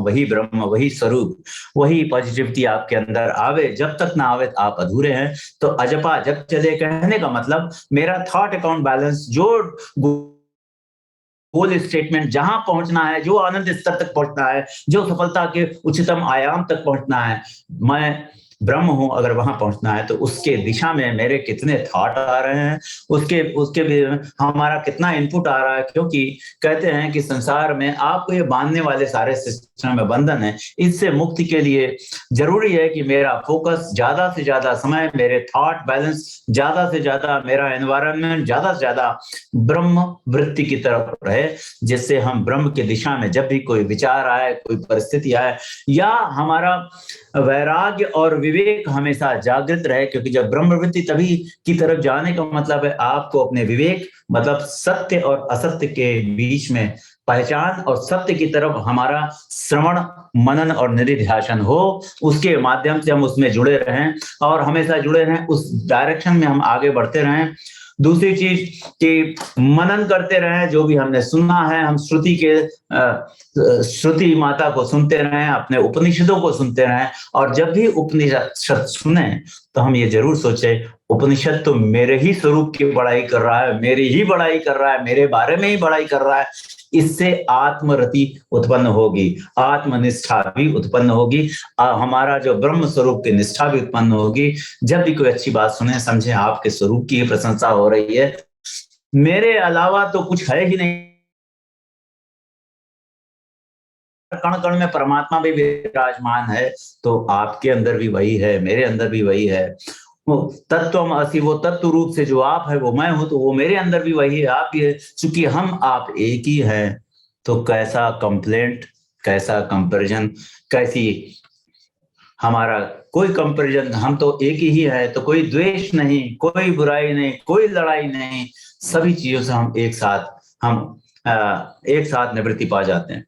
वही स्वरूप, वही पॉजिटिविटी आपके अंदर आवे। जब तक ना आवे आप अधूरे हैं। तो अजपा जप चले कहने का मतलब, मेरा थॉट अकाउंट बैलेंस, जो गोल स्टेटमेंट, जहां पहुंचना है, जो आनंद स्तर तक पहुंचना है, जो सफलता के उच्चतम आयाम तक पहुंचना है, मैं ब्रह्म हूं, अगर वहां पहुंचना है तो उसके दिशा में मेरे कितने थॉट आ रहे हैं, उसके भी हमारा कितना इनपुट आ रहा है। क्योंकि कहते हैं कि संसार में आपको ये बांधने वाले सारे सिस्टम में बंधन है, इससे मुक्ति के लिए जरूरी है कि मेरा फोकस ज्यादा से ज्यादा समय, मेरे थॉट बैलेंस ज्यादा से ज्यादा, मेरा एनवायरनमेंट ज्यादा से ज्यादा ब्रह्म वृत्ति की तरफ रहे, जिससे हम ब्रह्म की दिशा में जब भी कोई विचार आए, कोई परिस्थिति आए, या हमारा वैराग्य और विवेक हमेशा जागृत रहे। क्योंकि जब ब्रह्मवृत्ति तभी की तरफ जाने का मतलब है आपको अपने विवेक, मतलब सत्य और असत्य के बीच में पहचान, और सत्य की तरफ हमारा श्रवण, मनन और निधिध्यासन हो। उसके माध्यम से हम उसमें जुड़े रहें और हमेशा जुड़े रहें, उस डायरेक्शन में हम आगे बढ़ते रहें। दूसरी चीज कि मनन करते रहें, जो भी हमने सुना है, हम श्रुति माता को सुनते रहें, अपने उपनिषदों को सुनते रहें, और जब भी उपनिषद सुने तो हम ये जरूर सोचे उपनिषद तो मेरे ही स्वरूप की बड़ाई कर रहा है, मेरी ही बड़ाई कर रहा है, मेरे बारे में ही बड़ाई कर रहा है। इससे आत्मरति उत्पन्न होगी, आत्मनिष्ठा भी उत्पन्न होगी, हमारा जो ब्रह्म स्वरूप की निष्ठा भी उत्पन्न होगी। जब भी कोई अच्छी बात सुने, समझे आपके स्वरूप की प्रशंसा हो रही है, मेरे अलावा तो कुछ है ही नहीं। कण कण में परमात्मा भी विराजमान है, तो आपके अंदर भी वही है, मेरे अंदर भी वही है। वो तत्वमसि, वो तत्व रूप से जो आप है वो मैं हूं, तो वो मेरे अंदर भी वही है, आप भी है। चूंकि हम आप एक ही हैं, तो कैसा कंप्लेंट, कैसा कंपैरिजन, कैसी हमारा कोई कंपैरिजन, हम तो एक ही है, तो कोई द्वेष नहीं, कोई बुराई नहीं, कोई लड़ाई नहीं, सभी चीजों से हम एक साथ निवृत्ति पा जाते हैं।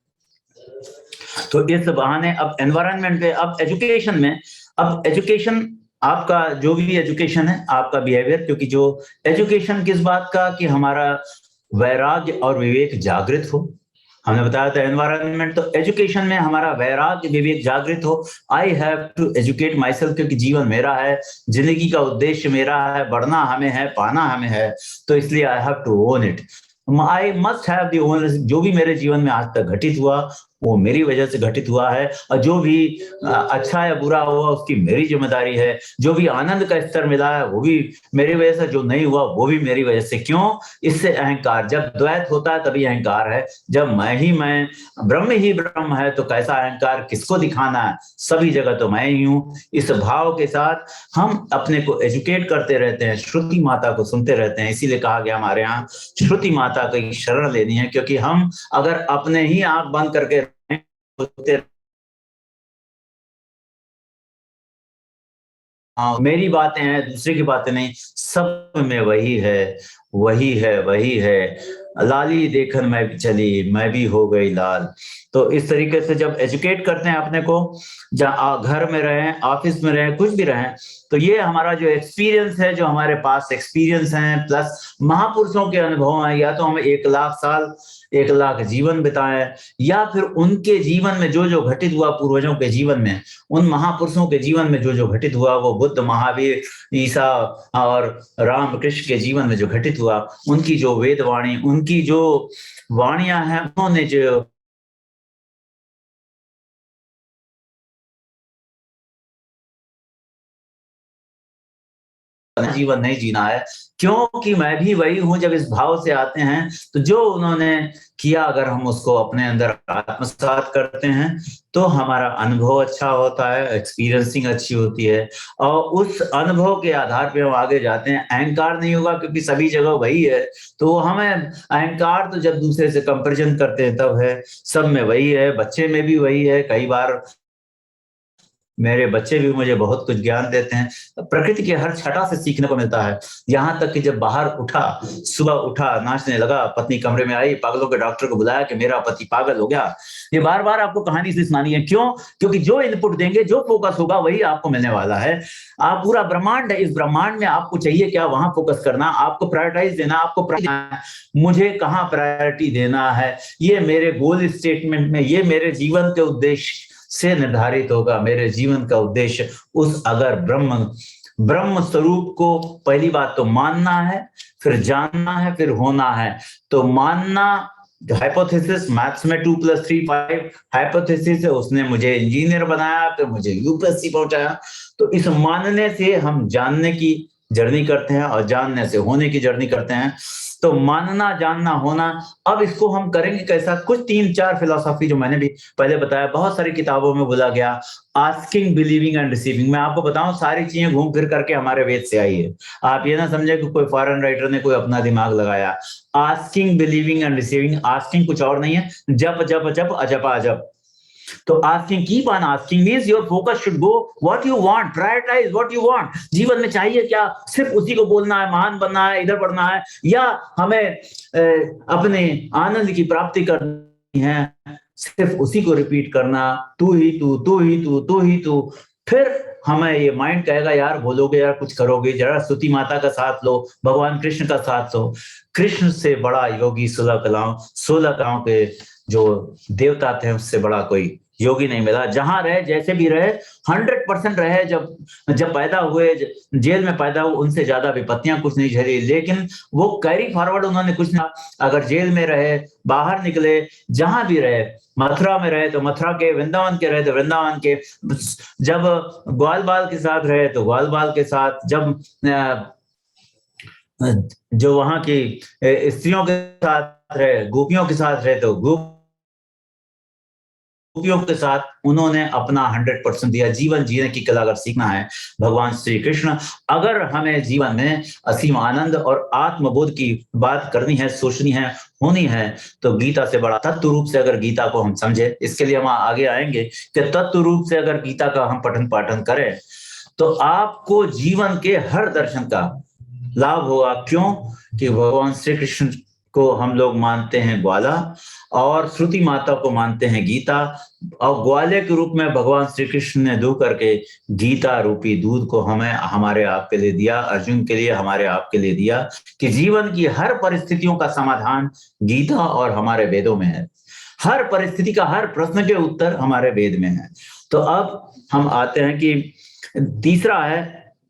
तो इस बहाने अब एनवायरनमेंट पे, अब एजुकेशन में, अब एजुकेशन आपका जो भी एजुकेशन है, आपका बिहेवियर, क्योंकि जो एजुकेशन किस बात का, कि हमारा वैराग्य और विवेक जागृत हो। हमने बताया था एनवायरनमेंट, तो एजुकेशन में हमारा वैराग्य विवेक जागृत हो। I have to educate myself, क्योंकि जीवन मेरा है, जिंदगी का उद्देश्य मेरा है, बढ़ना हमें है, पाना हमें है, तो इसलिए I have to own it. I must have the ownership. जो भी मेरे जीवन में आज तक घटित हुआ वो मेरी वजह से घटित हुआ है, और जो भी अच्छा या बुरा हुआ उसकी मेरी जिम्मेदारी है। जो भी आनंद का स्तर मिला है वो भी मेरी वजह से, जो नहीं हुआ वो भी मेरी वजह से। क्यों? इससे अहंकार, जब द्वैत होता है तभी अहंकार है। जब मैं ही मैं, ब्रह्म ही ब्रह्म है, तो कैसा अहंकार, किसको दिखाना है, सभी जगह तो मैं ही हूं। इस भाव के साथ हम अपने को एजुकेट करते रहते हैं, श्रुति माता को सुनते रहते हैं। इसीलिए कहा गया हमारे यहाँ श्रुति माता की शरण लेनी है, क्योंकि हम अगर अपने ही आंख बंद करके मेरी बातें हैं, दूसरे की बातें नहीं, सब में वही है, वही है, वही है। लाली देखन मैं भी चली, मैं भी हो गई लाल। तो इस तरीके से जब एजुकेट करते हैं अपने को, जहाँ घर में रहें, ऑफिस में रहें, कुछ भी रहें, तो ये हमारा जो एक्सपीरियंस है, जो हमारे पास एक्सपीरियंस है, प्लस महापुरुषों के अनुभव है, या तो हम 1,00,000 साल, 1,00,000 जीवन बिताए, या फिर उनके जीवन में जो जो घटित हुआ, पूर्वजों के जीवन में, उन महापुरुषों के जीवन में जो जो घटित हुआ, वो बुद्ध, महावीर, ईसा और राम कृष्ण के जीवन में जो घटित हुआ, उनकी जो वेदवाणी, उनकी जो वाणियां हैं, उन्होंने जो जीवन नहीं जीना है। क्योंकि मैं भी वही हूं। जब इस भाव से आते हैं, तो जो उन्होंने किया अगर हम उसको अपने अंदर आत्मसात करते हैं, तो हमारा अनुभव अच्छा होता है, एक्सपीरियंसिंग अच्छी होती है, और उस अनुभव के आधार पे हम आगे जाते हैं। अहंकार नहीं होगा, क्योंकि सभी जगह वही है। तो हमें अहंकार तो जब दूसरे से कंपैरिजन करते हैं तब है, सब में वही है, बच्चे में भी वही है। कई बार मेरे बच्चे भी मुझे बहुत कुछ ज्ञान देते हैं, प्रकृति के हर छटा से सीखने को मिलता है। यहाँ तक कि जब बाहर उठा, सुबह उठा, नाचने लगा, पत्नी कमरे में आई, पागलों के डॉक्टर को बुलाया कि मेरा पति पागल हो गया। ये बार बार आपको कहानी इसलिए सुनानी है। क्यों? क्योंकि जो इनपुट देंगे, जो फोकस होगा, वही आपको मिलने वाला है। आप पूरा ब्रह्मांड है, इस ब्रह्मांड में आपको चाहिए क्या, वहां फोकस करना, आपको प्रायोरिटाइज देना, आपको मुझे कहाँ प्रायोरिटी देना है, ये मेरे गोल स्टेटमेंट में, ये मेरे जीवन के उद्देश्य से निर्धारित होगा। मेरे जीवन का उद्देश्य उस अगर ब्रह्म स्वरूप को पहली बात तो मानना है, फिर जानना है, फिर होना है। तो मानना, हाइपोथेसिस, मैथ्स में 2 + 3 5 हाइपोथेसिस है, उसने मुझे इंजीनियर बनाया, फिर मुझे यूपीएससी पहुंचाया। तो इस मानने से हम जानने की जर्नी करते हैं, और जानने से होने की जर्नी करते हैं। तो मानना, जानना, होना। अब इसको हम करेंगे कैसा? कुछ 3-4 फिलॉसफी जो मैंने भी पहले बताया, बहुत सारी किताबों में बोला गया, आस्किंग, बिलीविंग एंड रिसीविंग। मैं आपको बताऊं, सारी चीजें घूम फिर करके हमारे वेद से आई है। आप ये ना समझे कि कोई फॉरेन राइटर ने कोई अपना दिमाग लगाया। Asking, believing and receiving. Asking कुछ और नहीं है, जप जप जप, अजपा अजप। तो asking, keep on asking means your focus should go what you want, prioritize what you want। जीवन में चाहिए क्या, सिर्फ उसी को बोलना है, महान बनना है, इधर बढ़ना है, या हमें अपने आनंद की प्राप्ति करनी है, सिर्फ उसी को रिपीट करना, तू ही तू, तू ही तू, तू ही तू। फिर हमें ये माइंड कहेगा यार बोलोगे यार कुछ करोगे, जरा स्तुति माता का साथ लो, भगवान कृष्ण का साथ लो। कृष्ण से बड़ा योगी 16 कलाओं के जो देवता थे उससे बड़ा कोई योगी नहीं मिला। जहां रहे जैसे भी रहे 100% रहे। जब पैदा हुए जेल में पैदा हुए उनसे ज्यादा विपत्तियां कुछ नहीं झेली, लेकिन वो कैरी फॉरवर्ड उन्होंने कुछ ना। अगर जेल में रहे, बाहर निकले, जहां भी रहे, मथुरा में रहे तो मथुरा के, वृंदावन के रहे तो वृंदावन के, जब ग्वाल बाल के साथ रहे तो ग्वाल बाल के साथ, जब जो वहां की स्त्रियों के साथ रहे, गोपियों के साथ रहे तो गोपियों के साथ उन्होंने अपना 100% दिया। जीवन जीने की कला अगर सीखना है भगवान श्री कृष्ण, अगर हमें जीवन में असीम आनंद और आत्मबोध की बात करनी है, सोचनी है, होनी है, तो गीता से बड़ा तत्व रूप से अगर गीता को हम समझे, इसके लिए हम आगे आएंगे कि तत्व रूप से अगर गीता का हम पठन पाठन करें तो आपको जीवन के हर दर्शन का लाभ होगा। क्यों कि भगवान श्री कृष्ण को हम लोग मानते हैं ग्वाला और श्रुति माता को मानते हैं गीता, और ग्वाले के रूप में भगवान श्री कृष्ण ने दो करके गीता रूपी दूध को हमें हमारे आप के लिए दिया, अर्जुन के लिए, हमारे आप के लिए दिया, कि जीवन की हर परिस्थितियों का समाधान गीता और हमारे वेदों में है। हर परिस्थिति का हर प्रश्न के उत्तर हमारे वेद में है। तो अब हम आते हैं कि तीसरा है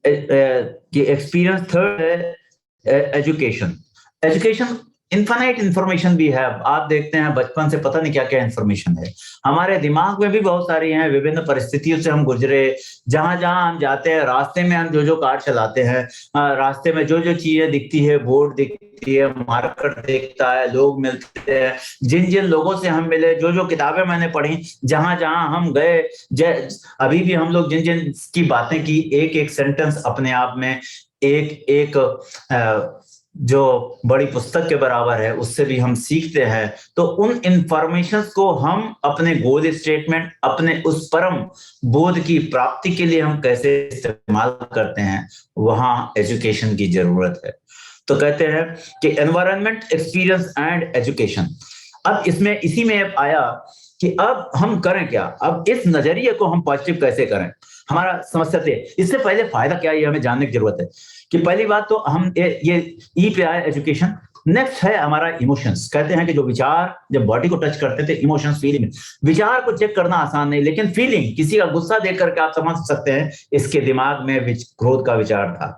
कि एक्सपीरियंस, थर्ड है एजुकेशन। एजुकेशन इन्फिनाइट इंफॉर्मेशन भी है। आप देखते हैं बचपन से पता नहीं क्या क्या इंफॉर्मेशन है हमारे दिमाग में भी बहुत सारी है। विभिन्न परिस्थितियों से हम गुजरे, जहां जहां हम जाते हैं, रास्ते में हम जो जो कार चलाते हैं, रास्ते में जो जो चीजें दिखती है, बोर्ड दिखती है, मार्केट दिखता है, लोग मिलते हैं, जिन जिन लोगों से हम मिले, जो जो किताबें मैंने पढ़ी, जहां जहां हम गए, अभी भी हम लोग जिन जिन की बातें की, एक एक सेंटेंस अपने आप में एक एक जो बड़ी पुस्तक के बराबर है, उससे भी हम सीखते हैं। तो उन इंफॉर्मेशंस को हम अपने गोल स्टेटमेंट, अपने उस परम बोध की प्राप्ति के लिए हम कैसे इस्तेमाल करते हैं, वहां एजुकेशन की जरूरत है। तो कहते हैं कि एनवायरनमेंट, एक्सपीरियंस एंड एजुकेशन। अब इसमें इसी में आया कि अब हम करें क्या, अब इस नजरिए को हम पॉजिटिव कैसे करें। हमारा समस्या थे, इससे पहले फायदा क्या है ये हमें जानने की जरूरत है। कि पहली बात तो हम ये ई पे आए एजुकेशन। नेक्स्ट है हमारा इमोशंस। कहते हैं कि जो विचार जब बॉडी को टच करते थे, इमोशंस, फीलिंग, विचार को चेक करना आसान नहीं, लेकिन फीलिंग, किसी का गुस्सा देख करके आप समझ सकते हैं इसके दिमाग में क्रोध का विचार था।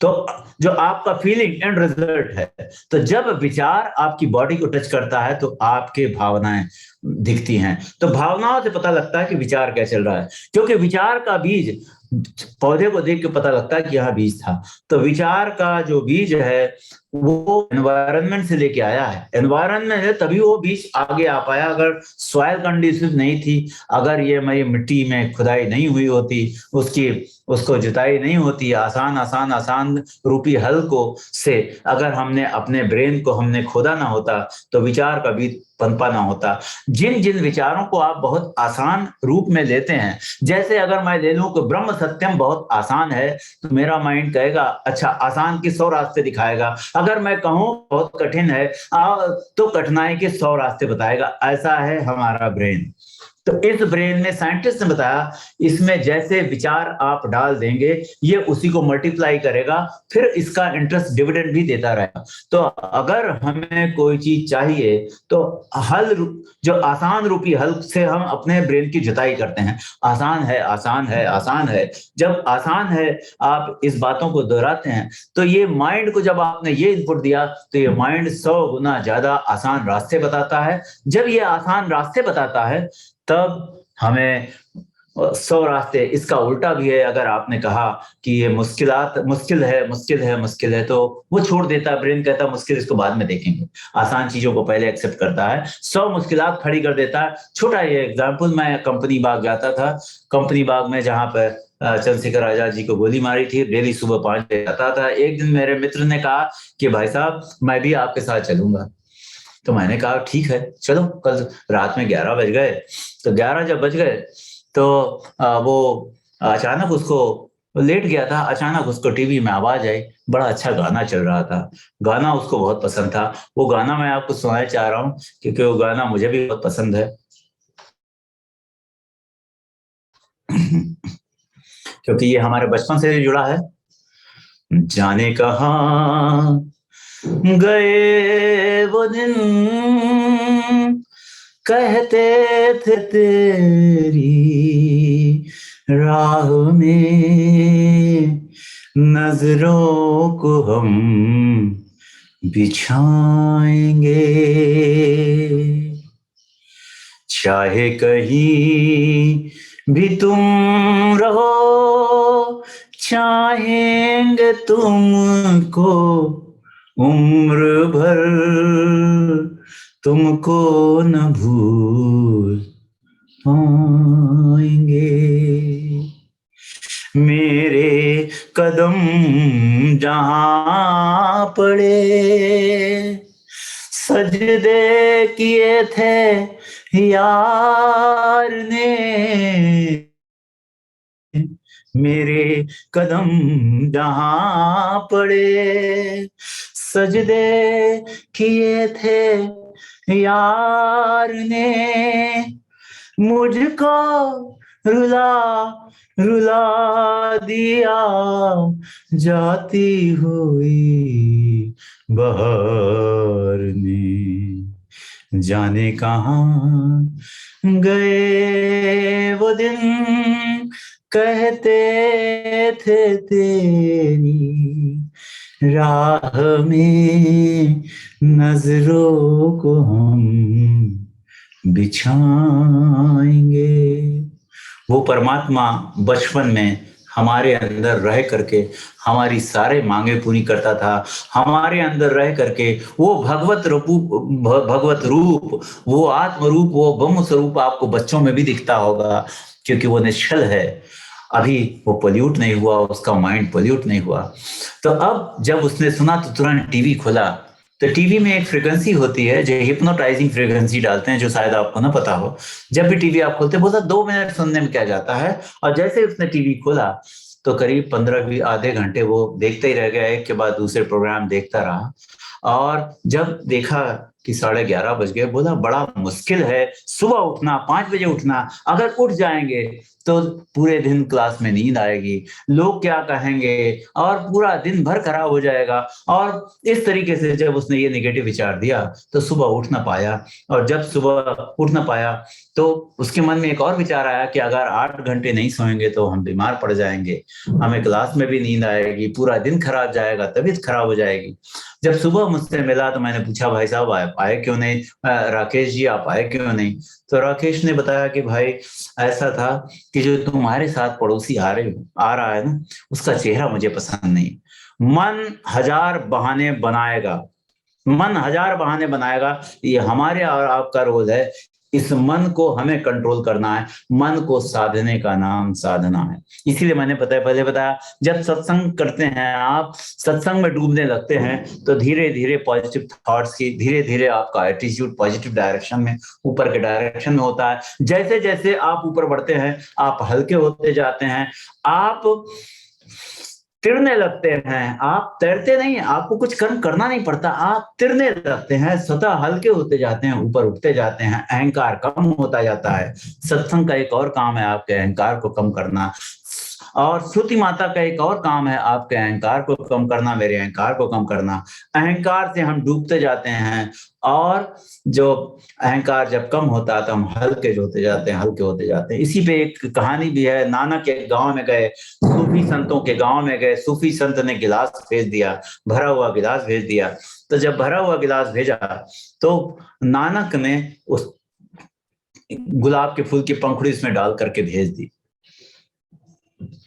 तो जो आपका फीलिंग एंड रिजल्ट है, तो जब विचार आपकी बॉडी को टच करता है तो आपके भावनाएं दिखती हैं। तो भावनाओं से पता लगता है कि विचार क्या चल रहा है, क्योंकि विचार का बीज पौधे को देख के पता लगता है कि यहाँ बीज था। तो विचार का जो बीज है वो एनवायरनमेंट से लेके आया है। एनवायरनमेंट है तभी वो बीज आगे आ पाया। अगर सॉइल कंडीशन नहीं थी, अगर ये मेरी मिट्टी में खुदाई नहीं हुई होती, उसको जुताई नहीं होती, आसान रूपी हल को से अगर हमने अपने ब्रेन को हमने खोदा ना होता, तो विचार का बीज पनपा ना होता। जिन जिन विचारों को आप बहुत आसान रूप में लेते हैं, जैसे अगर मैं ले लूं कि ब्रह्म सत्यम बहुत आसान है, तो मेरा माइंड कहेगा अच्छा आसान के 100 रास्ते दिखाएगा। अगर मैं कहूं बहुत कठिन है तो कठिनाई के 100 रास्ते बताएगा। ऐसा है हमारा ब्रेन। तो इस ब्रेन में साइंटिस्ट ने बताया, इसमें जैसे विचार आप डाल देंगे ये उसी को मल्टीप्लाई करेगा, फिर इसका इंटरेस्ट डिविडेंड भी देता रहेगा। तो अगर हमें कोई चीज चाहिए तो हल, जो आसान रूपी हल से हम अपने ब्रेन की जुताई करते हैं। आसान है, आसान है, आसान है। जब आसान है आप इस बातों को दोहराते हैं, तो ये माइंड को जब आपने ये इनपुट दिया तो ये माइंड 100 गुना ज्यादा आसान रास्ते बताता है। जब ये आसान रास्ते बताता है तब हमें 100 रास्ते, इसका उल्टा भी है। अगर आपने कहा कि ये मुश्किल है, तो वो छोड़ देता है। ब्रेन कहता है मुश्किल इसको बाद में देखेंगे, आसान चीजों को पहले एक्सेप्ट करता है, 100 मुश्किलात खड़ी कर देता है। छोटा ये एग्जाम्पल, मैं कंपनी बाग जाता था। कंपनी बाग में जहां पर चंद्रशेखर आजाद जी को गोली मारी थी, डेली सुबह 5 बजे जाता था। एक दिन मेरे मित्र ने कहा कि भाई साहब मैं भी आपके साथ चलूंगा। तो मैंने कहा ठीक है चलो। कल रात में 11 बज गए। तो 11 जब बज गए तो वो अचानक उसको लेट गया था, अचानक उसको टीवी में आवाज आई, बड़ा अच्छा गाना चल रहा था। गाना उसको बहुत पसंद था। वो गाना मैं आपको सुनाना चाह रहा हूँ क्योंकि वो गाना मुझे भी बहुत पसंद है। क्योंकि ये हमारे बचपन से जुड़ा है। जाने कहाँ गए वो दिन, कहते थे तेरी राह में नजरों को हम बिछाएंगे, चाहे कहीं भी तुम रहो, चाहेंगे तुमको उम्र भर, तुमको न भूल पाएंगे। मेरे कदम जहां पड़े, सजदे किए थे यार ने, मेरे कदम जहां पड़े, सजदे किए थे यार ने, मुझको रुला रुला दिया जाती हुई बहार ने। जाने कहाँ गए वो दिन, कहते थे तेरी राह में नजरों को हम बिछाएंगे। वो परमात्मा बचपन में हमारे अंदर रह करके हमारी सारे मांगे पूरी करता था, हमारे अंदर रह करके वो भगवत रूप, वो आत्म रूप, वो ब्रह्म स्वरूप आपको बच्चों में भी दिखता होगा, क्योंकि वो निश्चल है, अभी वो पोल्यूट नहीं हुआ, उसका माइंड पोल्यूट नहीं हुआ। तो अब जब उसने सुना तो तुरंत टीवी खोला, तो टीवी में एक फ्रीक्वेंसी होती है जो हिप्नोटाइजिंग फ्रीक्वेंसी डालते हैं, जो शायद आपको ना पता हो। जब भी टीवी आप खोलते बोलता 2 मिनट सुनने में क्या जाता है, और जैसे उसने टीवी खोला तो करीब 15-20 आधे घंटे वो देखते ही रह गया, एक के बाद दूसरे प्रोग्राम देखता रहा। और जब देखा कि 11:30 बज गए, बोला बड़ा मुश्किल है सुबह उठना, 5 बजे उठना, अगर उठ जाएंगे तो पूरे दिन क्लास में नींद आएगी, लोग क्या कहेंगे, और पूरा दिन भर खराब हो जाएगा। और इस तरीके से जब उसने ये नेगेटिव विचार दिया तो सुबह उठ ना पाया, और जब सुबह उठ ना पाया तो उसके मन में एक और विचार आया कि अगर 8 घंटे नहीं सोएंगे तो हम बीमार पड़ जाएंगे, हमें क्लास में भी नींद आएगी, पूरा दिन खराब जाएगा, तबीयत खराब हो जाएगी। जब सुबह मुझसे मिला तो मैंने पूछा, भाई साहब आप आए क्यों नहीं, राकेश जी आप आए क्यों नहीं? तो राकेश ने बताया कि भाई ऐसा था कि जो तुम्हारे साथ पड़ोसी आ रहा है ना, उसका चेहरा मुझे पसंद नहीं। मन 1000 बहाने बनाएगा, मन 1000 बहाने बनाएगा, ये हमारे और आपका रोल है, इस मन को हमें कंट्रोल करना है, मन को साधने का नाम साधना है। इसीलिए मैंने पहले बताया, जब सत्संग करते हैं, आप सत्संग में डूबने लगते हैं तो धीरे धीरे पॉजिटिव थॉट्स की, धीरे धीरे आपका एटीट्यूड पॉजिटिव डायरेक्शन में, ऊपर के डायरेक्शन में होता है। जैसे जैसे आप ऊपर बढ़ते हैं आप हल्के होते जाते हैं, आप तिरने लगते हैं, आप तैरते नहीं, आपको कुछ कर्म करना नहीं पड़ता, आप तिरने लगते हैं, स्वतः हल्के होते जाते हैं, ऊपर उठते जाते हैं, अहंकार कम होता जाता है। सत्संग का एक और काम है आपके अहंकार को कम करना, और श्रुति माता का एक और काम है आपके अहंकार को कम करना, मेरे अहंकार को कम करना। अहंकार से हम डूबते जाते हैं, और जो अहंकार जब कम होता है तो हम हल्के होते जाते हैं, हल्के होते जाते हैं। इसी पे एक कहानी भी है, नानक के गांव में गए, सूफी संतों के गांव में गए, सूफी संत ने गिलास भेज दिया, भरा हुआ गिलास भेज दिया। तो जब भरा हुआ गिलास भेजा तो नानक ने उस गुलाब के फूल की पंखुड़ी इसमें डाल करके भेज दी।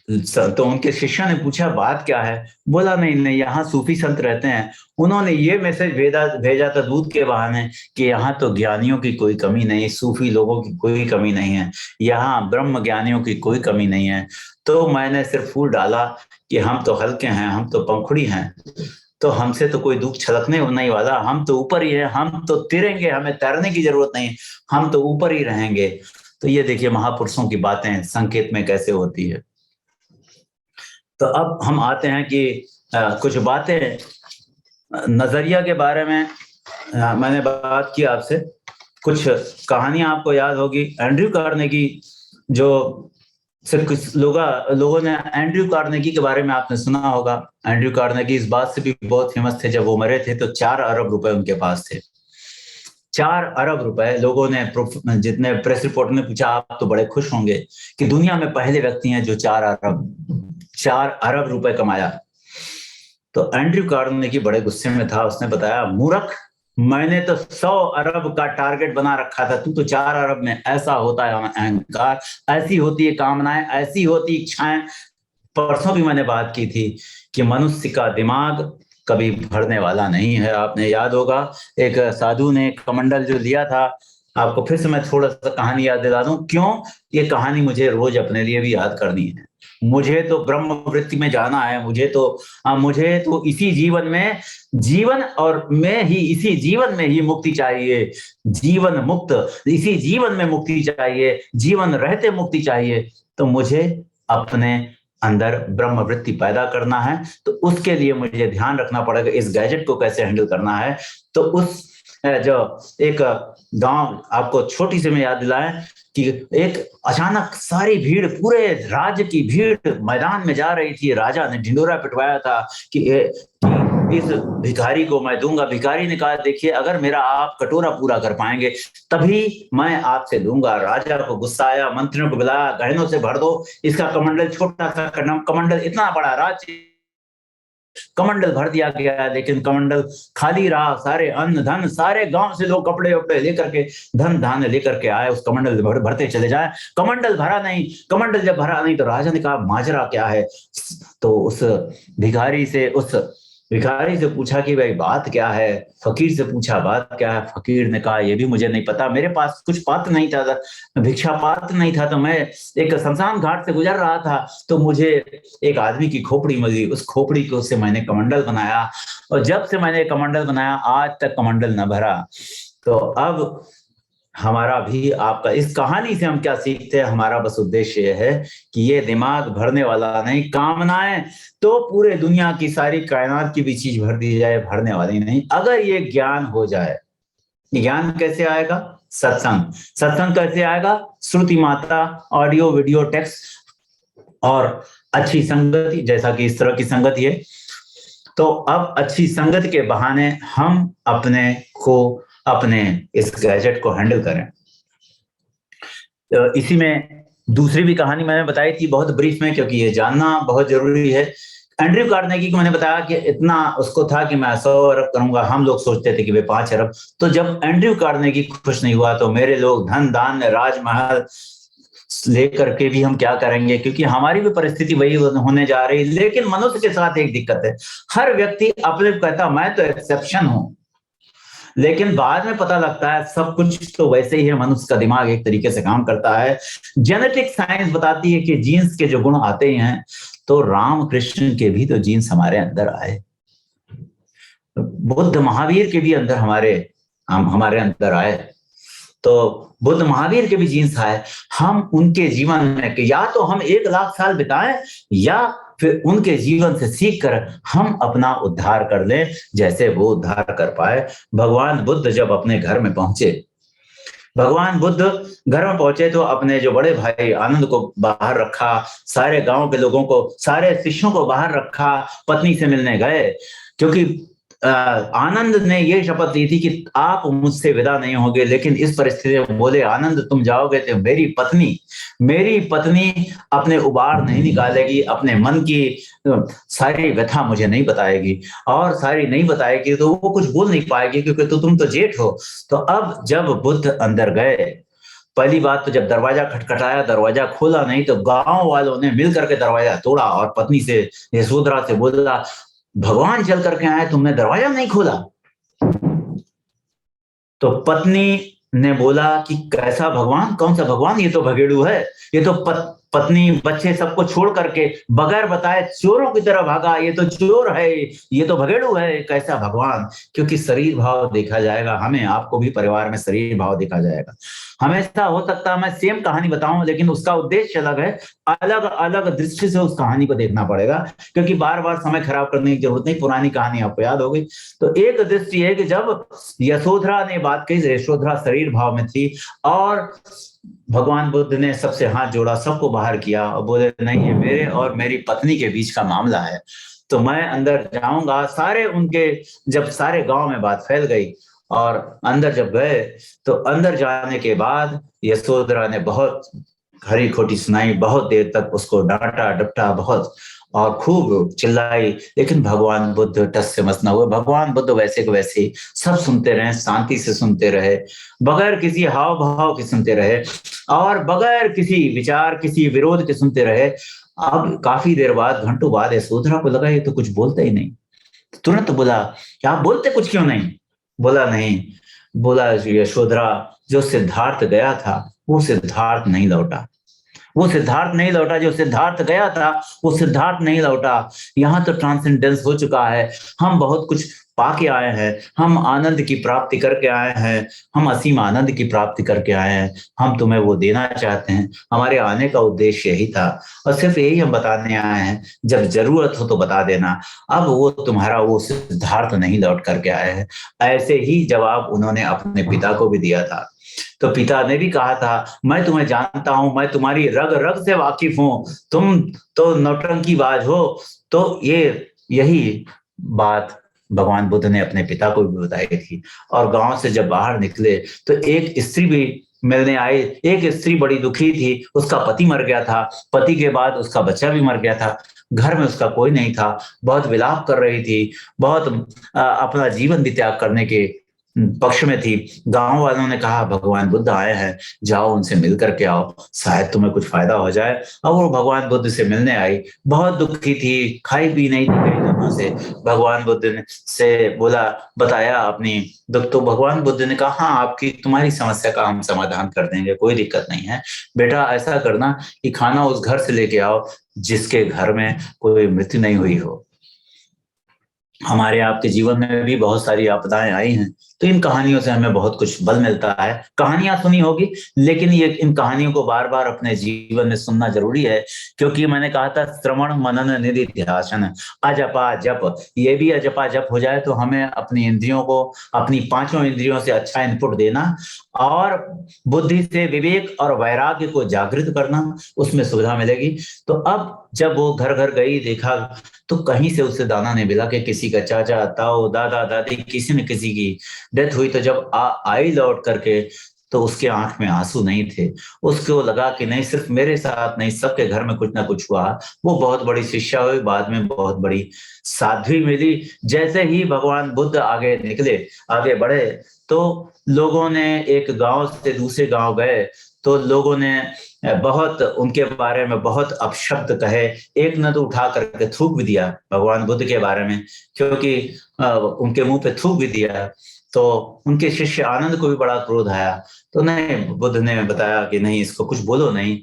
तो उनके शिष्य ने पूछा बात क्या है? बोला नहीं, यहाँ सूफी संत रहते हैं, उन्होंने ये मैसेज भेजा था दूध के बहाने कि यहाँ तो ज्ञानियों की कोई कमी नहीं, सूफी लोगों की कोई कमी नहीं है, यहाँ ब्रह्म ज्ञानियों की कोई कमी नहीं है। तो मैंने सिर्फ फूल डाला कि हम तो हल्के हैं, हम तो पंखुड़ी हैं, तो हमसे तो कोई दुख छलकने नहीं वाला, हम तो ऊपर ही है, हम तो तिरेंगे, हमें तैरने की जरूरत नहीं, हम तो ऊपर ही रहेंगे। तो ये देखिए महापुरुषों की बातें संकेत में कैसे होती है। तो अब हम आते हैं कि कुछ बातें नजरिया के बारे में मैंने बात की आपसे, कुछ कहानियां आपको याद होगी। एंड्रयू कार्नेगी जो सर कुछ लोगों ने एंड्रयू कार्नेगी के बारे में आपने सुना होगा। एंड्रयू कार्नेगी इस बात से भी बहुत फेमस थे, जब वो मरे थे तो 4 अरब रुपए उनके पास थे। 4 अरब रुपए। लोगों ने, जितने प्रेस रिपोर्टर ने पूछा, आप तो बड़े खुश होंगे कि दुनिया में पहले व्यक्ति हैं जो 4 अरब रुपए कमाया। तो एंड्रयू कार्नेगी बड़े गुस्से में था। उसने बताया, मूर्ख, मैंने तो 100 अरब का टारगेट बना रखा था, तू तो 4 अरब में। ऐसा होता है अहंकार, ऐसी होती है कामनाएं, ऐसी होती इच्छाएं। परसों भी मैंने बात की थी कि मनुष्य का दिमाग कभी भरने वाला नहीं है। आपने याद होगा, एक साधु ने कमंडल जो लिया था, आपको फिर से मैं थोड़ा सा कहानी याद दिला दूं। क्यों? ये कहानी मुझे रोज अपने लिए भी याद करनी है। मुझे तो ब्रह्म वृत्ति में जाना है। मुझे तो इसी जीवन में, जीवन और मैं ही, इसी जीवन में ही मुक्ति चाहिए। जीवन मुक्त, इसी जीवन में मुक्ति चाहिए, जीवन रहते मुक्ति चाहिए। तो मुझे अपने अंदर ब्रह्म वृत्ति पैदा करना है। तो उसके लिए मुझे ध्यान रखना पड़ेगा इस गैजेट को कैसे हैंडल करना है। तो उस जो एक गांव, आपको छोटी से मैं याद दिलाएं कि एक अचानक सारी भीड़, पूरे राज्य की भीड़ मैदान में जा रही थी। राजा ने ढिंडोरा पिटवाया था कि इस भिखारी को मैं दूंगा। भिखारी ने कहा, देखिए, अगर मेरा आप कटोरा पूरा कर पाएंगे तभी मैं आपसे दूंगा। राजा को गुस्सा आया, मंत्रियों को बुलाया, गहनों से भर दो इसका कमंडल। छोटा सा कमंडल, इतना बड़ा राज्य, कमंडल भर दिया गया, लेकिन कमंडल खाली रहा। सारे अन्न धन, सारे गांव से लोग कपड़े वपड़े लेकर के, धन धान्य लेकर के आए, उस कमंडल भरते चले जाए। कमंडल भरा नहीं। कमंडल जब भरा नहीं तो राजा ने कहा, माजरा क्या है? तो उस भिखारी से पूछा कि भाई बात क्या है। फकीर से पूछा, बात क्या है? फकीर ने कहा, ये भी मुझे नहीं पता, मेरे पास कुछ पात्र नहीं था, भिक्षा पात्र नहीं था। तो मैं एक शमशान घाट से गुजर रहा था, तो मुझे एक आदमी की खोपड़ी मिली। उस खोपड़ी को से मैंने कमंडल बनाया, और जब से मैंने कमंडल बनाया आज तक कमंडल न भरा। तो अब हमारा भी, आपका, इस कहानी से हम क्या सीखते हैं? हमारा बस उद्देश्य यह है कि ये दिमाग भरने वाला नहीं। कामनाएं तो पूरे दुनिया की सारी कायनात की भी चीज भर दी जाए, भरने वाली नहीं। अगर ये ज्ञान हो जाए, ज्ञान कैसे आएगा? सत्संग कैसे आएगा? श्रुति माता, ऑडियो वीडियो टेक्स्ट और अच्छी संगति, जैसा कि इस तरह की संगति है। तो अब अच्छी संगत के बहाने हम अपने इस गैजेट को हैंडल करें। तो इसी में दूसरी भी कहानी मैंने बताई थी बहुत ब्रीफ में, क्योंकि ये जानना बहुत जरूरी है। एंड्रयू कार्नेगी को मैंने बताया कि इतना उसको था कि मैं 100 अरब करूंगा। हम लोग सोचते थे कि वे 5 अरब। तो जब एंड्रयू कार्नेगी खुश नहीं हुआ तो मेरे लोग धन दान राजमहल लेकर के भी हम क्या करेंगे? क्योंकि हमारी भी परिस्थिति वही होने जा रही है। लेकिन मनुष्य के साथ एक दिक्कत है, हर व्यक्ति अपने को कहता मैं तो एक्सेप्शन हूं, लेकिन बाद में पता लगता है सब कुछ तो वैसे ही है। मनुष्य का दिमाग एक तरीके से काम करता है। जेनेटिक साइंस बताती है कि जीन्स के जो गुण आते ही हैं, तो रामकृष्ण के भी तो जीन्स हमारे अंदर आए, बुद्ध महावीर के भी अंदर हमारे अंदर आए। तो बुद्ध महावीर के भी जीन्स आए। हम उनके जीवन में, या तो हम 1 लाख साल बिताएं, या फिर उनके जीवन से सीख कर हम अपना उद्धार कर लें, जैसे वो उद्धार कर पाए। भगवान बुद्ध जब अपने घर में पहुंचे, तो अपने जो बड़े भाई आनंद को बाहर रखा, सारे गांव के लोगों को, सारे शिष्यों को बाहर रखा, पत्नी से मिलने गए। क्योंकि आनंद ने ये शपथ ली थी कि आप मुझसे विदा नहीं होंगे। लेकिन इस परिस्थिति में बोले, आनंद तुम जाओगे तो मेरी पत्नी अपने उबार नहीं निकालेगी, अपने मन की सारी व्यथा मुझे नहीं बताएगी, और सारी नहीं बताएगी तो वो कुछ बोल नहीं पाएगी, क्योंकि तुम तो जेठ हो। तो अब जब बुद्ध अंदर गए, पहली बात तो जब दरवाजा खटखटाया, दरवाजा खोला नहीं, तो गांव वालों ने मिलकर के दरवाजा तोड़ा और पत्नी से, यशोधरा से बोला, भगवान चल करके आए, तुमने दरवाजा नहीं खोला। तो पत्नी ने बोला कि कैसा भगवान? कौन सा भगवान? ये तो भगेड़ू है। ये तो पत्नी बच्चे सबको छोड़ करके बगैर बताए चोरों की तरह भागा। ये तो चोर है, ये तो भगेड़ू है, कैसा भगवान? क्योंकि शरीर भाव देखा जाएगा। हमें, आपको भी परिवार में शरीर भाव देखा जाएगा। हमेशा हो सकता है मैं सेम कहानी बताऊं, लेकिन उसका उद्देश्य अलग है। अलग अलग दृष्टि से उस कहानी को देखना पड़ेगा, क्योंकि बार बार समय खराब करने की जरूरत नहीं। पुरानी कहानी आपको याद हो गई। तो एक दृष्टि है कि जब यशोधरा ने बात कही, यशोधरा शरीर भाव में थी, और भगवान बुद्ध ने सबसे हाथ जोड़ा, सबको बाहर किया और बोले नहीं, ये मेरे और मेरी पत्नी के बीच का मामला है, तो मैं अंदर जाऊंगा। सारे उनके, जब सारे गांव में बात फैल गई और अंदर जब गए, तो अंदर जाने के बाद यशोधरा ने बहुत खरी खोटी सुनाई, बहुत देर तक उसको डांटा डपटा बहुत और खूब चिल्लाई, लेकिन भगवान बुद्ध टस से मस न हुए। भगवान बुद्ध वैसे को वैसे ही सब सुनते रहे, शांति से सुनते रहे, बगैर किसी हाव भाव के सुनते रहे और बगैर किसी विचार, किसी विरोध के सुनते रहे। अब काफी देर बाद, घंटों बाद, यशोधरा को लगा ये तो कुछ बोलता ही नहीं। तुरंत बोला कि आप बोलते कुछ क्यों नहीं? बोला नहीं, बोला यशोधरा, जो सिद्धार्थ गया था वो सिद्धार्थ नहीं लौटा, वो सिद्धार्थ नहीं लौटा, जो सिद्धार्थ गया था वो सिद्धार्थ नहीं लौटा। यहाँ तो ट्रांसेंडेंस हो चुका है, हम बहुत कुछ पाके आए हैं, हम आनंद की प्राप्ति करके आए हैं, हम असीम आनंद की प्राप्ति करके आए हैं, हम तुम्हें वो देना चाहते हैं। हमारे आने का उद्देश्य यही था और सिर्फ यही हम बताने आए हैं, जब जरूरत हो तो बता देना। अब वो तुम्हारा वो सिद्धार्थ नहीं लौट करके आए हैं। ऐसे ही जवाब उन्होंने अपने पिता को भी दिया था। तो पिता ने भी कहा था, मैं तुम्हें जानता हूं, मैं तुम्हारी रग रग से वाकिफ हूं, तुम तो नौटंकीबाज हो। तो यही बात भगवान बुद्ध ने अपने पिता को भी बताई थी। और गांव से जब बाहर निकले तो एक स्त्री भी मिलने आई। एक स्त्री बड़ी दुखी थी, उसका पति मर गया था, पति के बाद उसका बच्चा भी मर गया था, घर में उसका कोई नहीं था, बहुत विलाप कर रही थी, बहुत अपना जीवन भी त्याग करने के पक्ष में थी। गांव वालों ने कहा भगवान बुद्ध आए हैं, जाओ उनसे मिल करके आओ, शायद तुम्हें कुछ फायदा हो जाए। अब वो भगवान बुद्ध से मिलने आई, बहुत दुखी थी, खाई पी नहीं थी कई दिनों से। भगवान बुद्ध ने से बोला, बताया अपनी दुख। तो भगवान बुद्ध ने कहा, हाँ, आपकी तुम्हारी समस्या का हम समाधान कर देंगे, कोई दिक्कत नहीं है। बेटा ऐसा करना कि खाना उस घर से लेके आओ जिसके घर में कोई मृत्यु नहीं हुई हो। हमारे आपके जीवन में भी बहुत सारी आपदाएं आई हैं, तो इन कहानियों से हमें बहुत कुछ बल मिलता है। कहानियां सुनी होगी, लेकिन ये इन कहानियों को बार बार अपने जीवन में सुनना जरूरी है, क्योंकि मैंने कहा था श्रवण मनन निधिध्यासन, अजपा जप। ये भी अजपा जप हो जाए तो हमें अपनी इंद्रियों को, अपनी पांचों इंद्रियों से अच्छा इनपुट देना और बुद्धि से विवेक और वैराग्य को जागृत करना, उसमें सुविधा मिलेगी। तो अब जब वो घर घर गई, देखा तो कहीं से उसे दाना नहीं मिला कि किसी का चाचा, ताऊ, दादा, दादी, किसी न किसी की डेथ हुई। तो जब आई लौट करके, तो उसके आंख में आंसू नहीं थे। उसको लगा कि नहीं, सिर्फ मेरे साथ नहीं, सबके घर में कुछ ना कुछ हुआ। वो बहुत बड़ी शिष्या हुई, बाद में बहुत बड़ी साध्वी मिली। जैसे ही भगवान बुद्ध आगे निकले, आगे बढ़े, तो लोगों ने एक गांव से दूसरे गांव गए, तो लोगों ने बहुत उनके बारे में बहुत अपशब्द कहे। एक न तो उठा करके थूक भी दिया भगवान बुद्ध के बारे में, क्योंकि उनके मुंह पे थूक भी दिया। तो उनके शिष्य आनंद को भी बड़ा क्रोध आया। तो नहीं, बुद्ध ने बताया कि नहीं, इसको कुछ बोलो नहीं,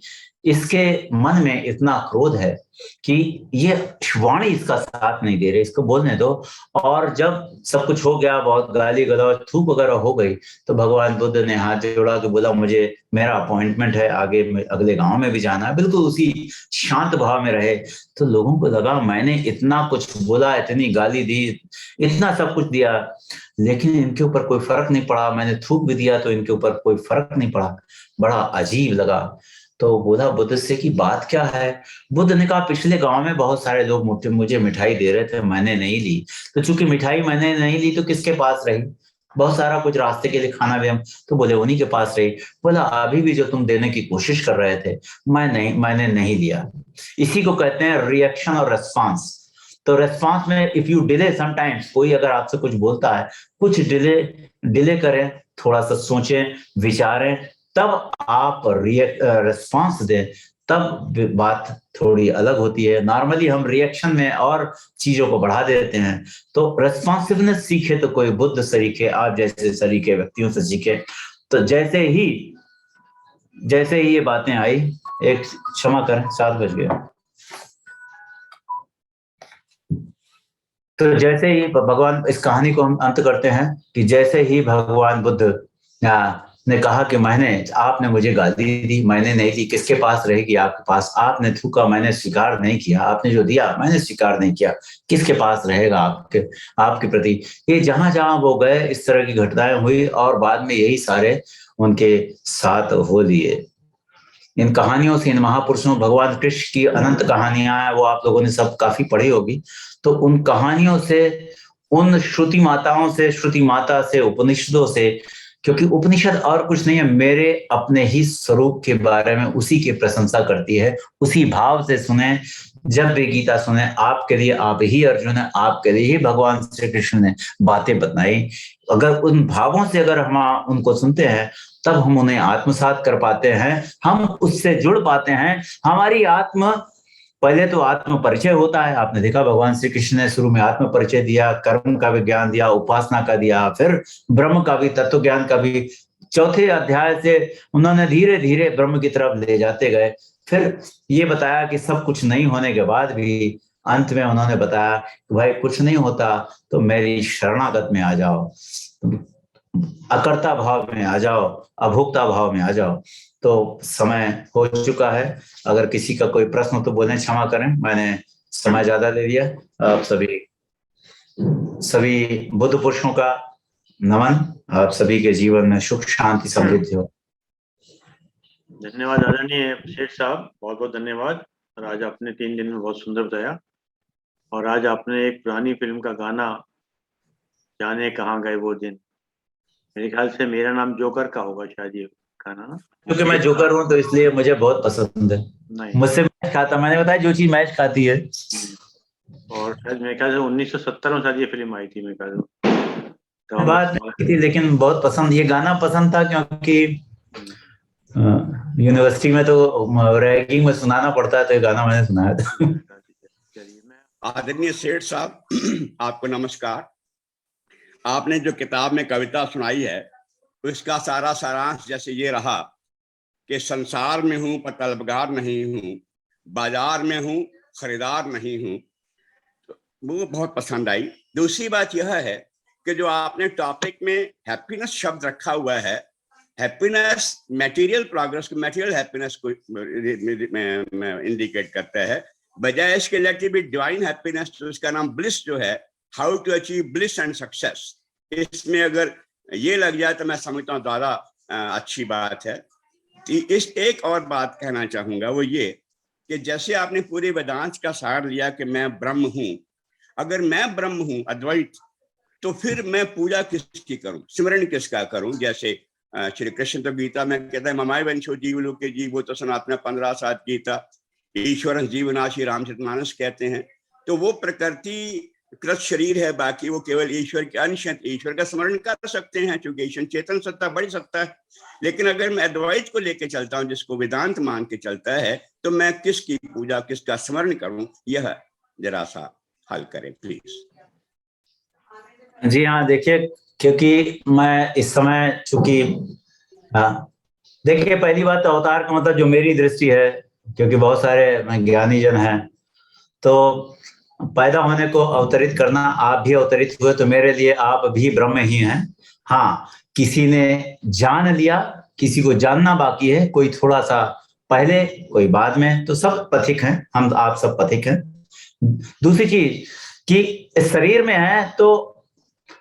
इसके मन में इतना क्रोध है कि ये वाणी इसका साथ नहीं दे रहे, इसको बोलने दो। और जब सब कुछ हो गया, बहुत गाली गलौज थूक वगैरह हो गई, तो भगवान बुद्ध ने हाथ जोड़ा कि बोला, मुझे मेरा अपॉइंटमेंट है, आगे अगले गांव में भी जाना है। बिल्कुल उसी शांत भाव में रहे। तो लोगों को लगा मैंने इतना कुछ बोला, इतनी गाली दी, इतना सब कुछ दिया, लेकिन इनके ऊपर कोई फर्क नहीं पड़ा। मैंने थूक भी दिया तो इनके ऊपर कोई फर्क नहीं पड़ा। बड़ा अजीब लगा। तो बोला बुद्ध से कि बात क्या है? बुद्ध ने कहा, पिछले गांव में बहुत सारे लोग मुझे मिठाई दे रहे थे, मैंने नहीं ली। तो चूंकि मिठाई मैंने नहीं ली तो किसके पास रही? बहुत सारा कुछ रास्ते के लिए खाना भी हम, तो बोले उन्हीं के पास रही। बोला अभी भी जो तुम देने की कोशिश कर रहे थे, मैंने नहीं लिया। इसी को कहते हैं रिएक्शन और रेस्पॉन्स। तो रेस्पॉन्स में इफ यू डिले, समटाइम्स कोई अगर आपसे कुछ बोलता है, कुछ डिले करें, थोड़ा सा सोचें, विचारें, तब आप रेस्पॉन्स दें, तब बात थोड़ी अलग होती है। नॉर्मली हम रिएक्शन में और चीजों को बढ़ा देते हैं। तो रेस्पॉन्सिवनेस सीखे तो कोई बुद्ध सरीखे, आप जैसे सरीखे व्यक्तियों से सीखे। तो जैसे ही ये बातें आई, एक क्षमा करें, 7 बज गए। तो जैसे ही भगवान, इस कहानी को हम अंत करते हैं कि जैसे ही भगवान बुद्ध ने कहा कि आपने मुझे गाली दी, मैंने नहीं दी, किसके पास रहेगी? आपके पास। आपने थूका, मैंने स्वीकार नहीं किया। आपने जो दिया, मैंने स्वीकार नहीं किया, किसके पास रहेगा आपके प्रति? ये जहां जहां वो गए, इस तरह की घटनाएं हुई और बाद में यही सारे उनके साथ हो लिए। इन कहानियों से, इन महापुरुषों, भगवान कृष्ण की अनंत कहानियां हैं, वो आप लोगों ने सब काफी पढ़ी होगी। तो उन कहानियों से, उन श्रुति माताओं से, श्रुति माता से, उपनिषदों से, क्योंकि उपनिषद और कुछ नहीं है, मेरे अपने ही स्वरूप के बारे में उसी की प्रशंसा करती है। उसी भाव से सुने, जब भी गीता सुने, आपके लिए आप ही अर्जुन है, आपके लिए ही भगवान श्री कृष्ण ने बातें बताई। अगर उन भावों से अगर हम उनको सुनते हैं, तब हम उन्हें आत्मसात कर पाते हैं, हम उससे जुड़ पाते हैं। हमारी आत्म, पहले तो आत्म परिचय होता है। आपने देखा भगवान श्री कृष्ण ने शुरू में आत्म परिचय दिया, कर्म का भी ज्ञान दिया, उपासना का दिया, फिर ब्रह्म का भी, तत्व ज्ञान का भी। चौथे अध्याय से उन्होंने धीरे धीरे ब्रह्म की तरफ ले जाते गए। फिर ये बताया कि सब कुछ नहीं होने के बाद भी अंत में उन्होंने बताया कि भाई कुछ नहीं होता तो मेरी शरणागत में आ जाओ, अकर्ता भाव में आ जाओ, अभोक्ता भाव में आ जाओ। तो समय हो चुका है, अगर किसी का कोई प्रश्न हो तो बोलें, क्षमा करें, मैंने समय ज्यादा ले लिया। आप सभी बुद्ध पुरुषों का नमन, आप सभी के जीवन में सुख शांति समृद्धि हो। धन्यवाद आदरणीय सेठ साहब, बहुत बहुत धन्यवाद। और आज आपने 3 दिन में बहुत सुंदर बताया। और आज आपने एक पुरानी फिल्म का गाना, जाने कहाँ गए वो दिन, मेरे ख्याल से मेरा नाम जोकर का होगा शायद ये गाना ना, क्योंकि मैं जोकर हूँ तो इसलिए मुझे बहुत पसंद है। नहीं, मुझसे मैच खाता, मैंने बताया जो चीज मैच खाती है। और शायद मेरे ख्याल से 1970 में शायद ये फिल्म आई थी मेरे ख्याल से। बात नहीं थी, लेकिन बहुत पसंद, ये गाना पसंद था क्योंकि यूनिवर्सिटी में तो रैगिंग में सुनाना पड़ता है, तो ये गाना मैंने सुनाया था। आदरणीय सेठ साहब, आपको नमस्कार। आपने जो किताब में कविता सुनाई है उसका सारा सारांश जैसे ये रहा कि संसार में हूं पर तलबगार नहीं हूं, बाजार में हूं खरीदार नहीं हूं, तो वो बहुत पसंद आई। दूसरी बात यह है कि जो आपने टॉपिक में हैप्पीनेस शब्द रखा हुआ है, हैप्पीनेस मटेरियल प्रोग्रेस को, मटेरियल हैप्पीनेस को इंडिकेट करता है, बजाय इसके लेट बी डिवाइन हैप्पीनेस, तो उसका नाम ब्लिस जो है, how to achieve bliss and success, इसमें अगर ये लग जाए तो मैं समझता हूँ ज्यादा अच्छी बात है। इस एक और बात कहना चाहूंगा, वो ये कि जैसे आपने पूरे वेदांत का सार लिया कि मैं ब्रह्म हूं, अगर मैं ब्रह्म हूं अद्वैत, तो फिर मैं पूजा किसकी करूं, सिमरन किसका करूं? जैसे श्री कृष्ण तो गीता में कहता है ममाय वंशो जीवलोक के जीव, वो तो सनातन 15 गीता, ईश्वर जीवनाशी रामचरितमानस कहते हैं। तो वो प्रकृति कृत शरीर है, बाकी वो केवल ईश्वर के अंश हैं, ईश्वर का स्मरण कर सकते हैं क्योंकि ईश्वर चेतन सत्ता बड़ी सत्ता है। लेकिन अगर मैं अद्वैत को लेके चलता हूँ, जिसको वेदांत मान के चलता है, तो मैं किसकी पूजा, किसका स्मरण करूं, यह जरा सा हल करें प्लीज। जी हाँ, देखिए, क्योंकि मैं इस समय चूंकि देखिए, पहली बात तो अवतार का मतलब जो मेरी दृष्टि है, क्योंकि बहुत सारे ज्ञानी जन हैं, तो पैदा होने को अवतरित करना, आप भी अवतरित हुए तो मेरे लिए आप भी ब्रह्म ही हैं। हाँ, किसी ने जान लिया, किसी को जानना बाकी है, कोई थोड़ा सा पहले, कोई बाद में, तो सब पथिक हैं, हम आप सब पथिक हैं। दूसरी चीज कि इस शरीर में है तो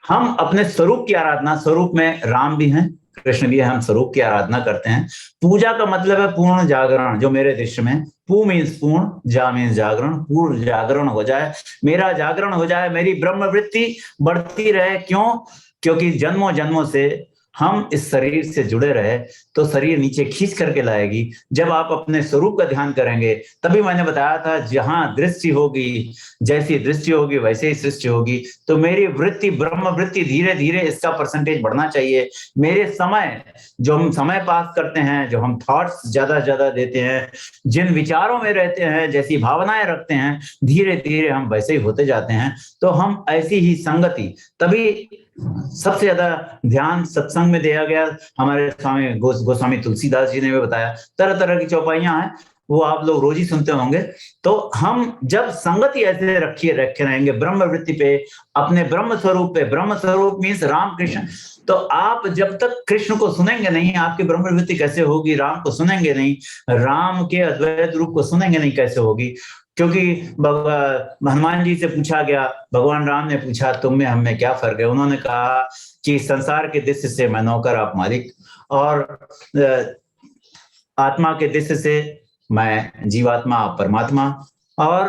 हम अपने स्वरूप की आराधना, स्वरूप में राम भी हैं, कृष्ण भी है, हम स्वरूप की आराधना करते हैं। पूजा का मतलब है पूर्ण जागरण, जो मेरे दृश्य में पू मीन्स पूर्ण, जा मीन्स जागरण, पूर्ण जागरण हो जाए, मेरा जागरण हो जाए, मेरी ब्रह्म वृत्ति बढ़ती रहे। क्यों? क्योंकि जन्मों जन्मों से हम इस शरीर से जुड़े रहे तो शरीर नीचे खींच करके लाएगी। जब आप अपने स्वरूप का ध्यान करेंगे, तभी मैंने बताया था, जहां दृष्टि होगी, जैसी दृष्टि होगी वैसे ही सृष्टि होगी। तो मेरी वृत्ति, ब्रह्म वृत्ति, धीरे धीरे इसका परसेंटेज बढ़ना चाहिए। मेरे समय, जो हम समय पास करते हैं, जो हम थॉट्स ज्यादा ज्यादा देते हैं, जिन विचारों में रहते हैं, जैसी भावनाएं रखते हैं, धीरे धीरे हम वैसे ही होते जाते हैं। तो हम ऐसी ही संगति, तभी सबसे ज्यादा ध्यान सत्संग में दिया गया। हमारे स्वामी गोस्वामी तुलसीदास जी ने भी बताया, तरह तरह की चौपाइयां हैं, वो आप लोग रोज ही सुनते होंगे। तो हम जब संगति ऐसे रखे रहेंगे ब्रह्म वृत्ति पे, अपने ब्रह्म स्वरूप पे, ब्रह्म स्वरूप मीन्स राम कृष्ण, तो आप जब तक कृष्ण को सुनेंगे नहीं, आपकी ब्रह्म वृत्ति कैसे होगी? राम को सुनेंगे नहीं, राम के अद्वैत रूप को सुनेंगे नहीं, कैसे होगी? क्योंकि हनुमान जी से पूछा गया, भगवान राम ने पूछा, तुम में हम में क्या फर्क है? उन्होंने कहा कि संसार के दृश्य से मैं नौकर, आप मालिक। और आत्मा के दृष्टि से मैं जीवात्मा परमात्मा, और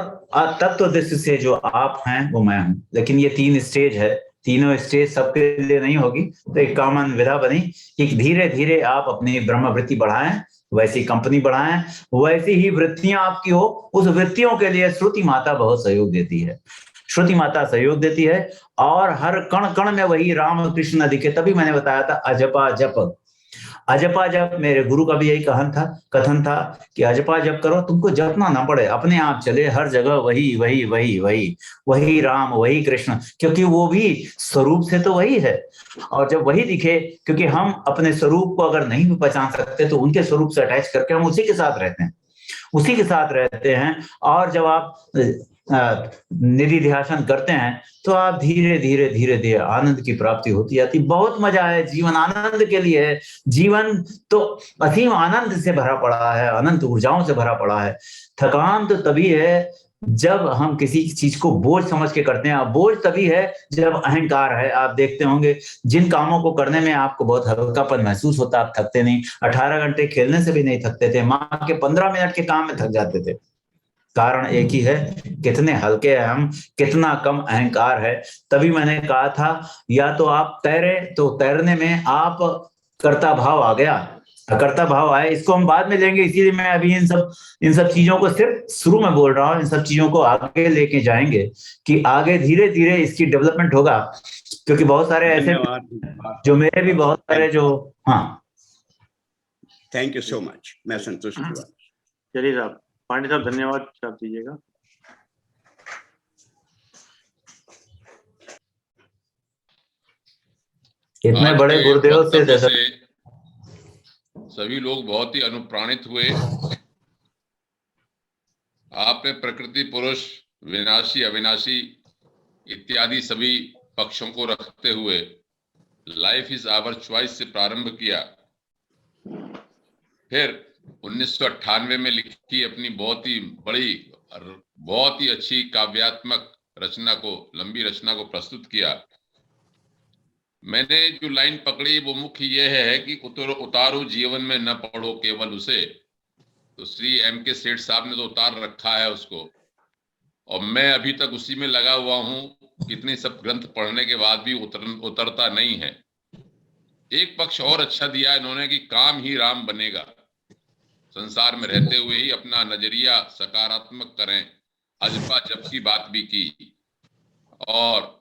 तत्व दृष्टि से जो आप हैं वो मैं हूं। लेकिन ये 3 स्टेज है, तीनों स्टेज सबके लिए नहीं होगी। तो एक कॉमन विधा बनी कि धीरे धीरे आप अपनी ब्रह्मवृत्ति बढ़ाएं, वैसी कंपनी बढ़ाएं, वैसी ही वृत्तियां आपकी हो। उस वृत्तियों के लिए श्रुति माता बहुत सहयोग देती है, श्रुति माता सहयोग देती है, और हर कण कण में वही राम कृष्ण दिखे। तभी मैंने बताया था अजपा जप, अजपा जप। मेरे गुरु का भी यही कथन था कि अजपा जप करो, तुमको जपना ना पड़े, अपने आप चले हर जगह वही वही वही वही वही राम वही कृष्ण, क्योंकि वो भी स्वरूप से तो वही है। और जब वही दिखे, क्योंकि हम अपने स्वरूप को अगर नहीं भी पहचान सकते तो उनके स्वरूप से अटैच करके हम उसी के साथ रहते हैं, उसी के साथ रहते हैं। और जब आप निधि ध्यान करते हैं तो आप धीरे धीरे धीरे धीरे आनंद की प्राप्ति होती जाती। बहुत मजा है, जीवन आनंद के लिए है। जीवन तो असीम आनंद से भरा पड़ा है, अनंत ऊर्जाओं से भरा पड़ा है। थकान तो तभी है जब हम किसी चीज को बोझ समझ के करते हैं। बोझ तभी है जब अहंकार है। आप देखते होंगे जिन कामों को करने में आपको बहुत हल्कापन महसूस होता, आप थकते नहीं। 18 घंटे खेलने से भी नहीं थकते थे, माँ के 15 मिनट के काम में थक जाते थे। कारण एक ही है, कितने हल्के हैं हम, कितना कम अहंकार है। तभी मैंने कहा था या तो आप तैरे, तो तैरने में आप कर्ता भाव आ गया, अकर्ता भाव आए, इसको हम बाद में लेंगे। इसीलिए मैं अभी इन सब चीजों को सिर्फ शुरू में बोल रहा हूँ। इन सब चीजों को आगे लेके जाएंगे कि आगे धीरे धीरे इसकी डेवलपमेंट होगा। क्योंकि बहुत सारे ऐसे जो मेरे भी बहुत सारे जो थैंक यू सो मच, मैं संतुष्ट हुआ। चलिए साहब, पांडे साहब धन्यवाद आप दीजिएगा। इतने बड़े गुरुदेव से सभी लोग बहुत ही अनुप्राणित हुए। आपने प्रकृति, पुरुष, विनाशी, अविनाशी इत्यादि सभी पक्षों को रखते हुए लाइफ इज आवर चॉइस से प्रारंभ किया। फिर 1998 में लिखी अपनी बहुत ही बड़ी, बहुत ही अच्छी काव्यात्मक रचना को, लंबी रचना को प्रस्तुत किया। मैंने जो लाइन पकड़ी वो मुख्य यह है कि उतारो जीवन में न पढ़ो केवल उसे। तो श्री M.K. सेठ साहब ने तो उतार रखा है उसको, और मैं अभी तक उसी में लगा हुआ हूं। कितने सब ग्रंथ पढ़ने के बाद भी उतरता नहीं है। एक पक्ष और अच्छा दिया इन्होंने कि काम ही राम बनेगा। संसार में रहते हुए ही अपना नजरिया सकारात्मक करें। अजपा जप की बात भी की, और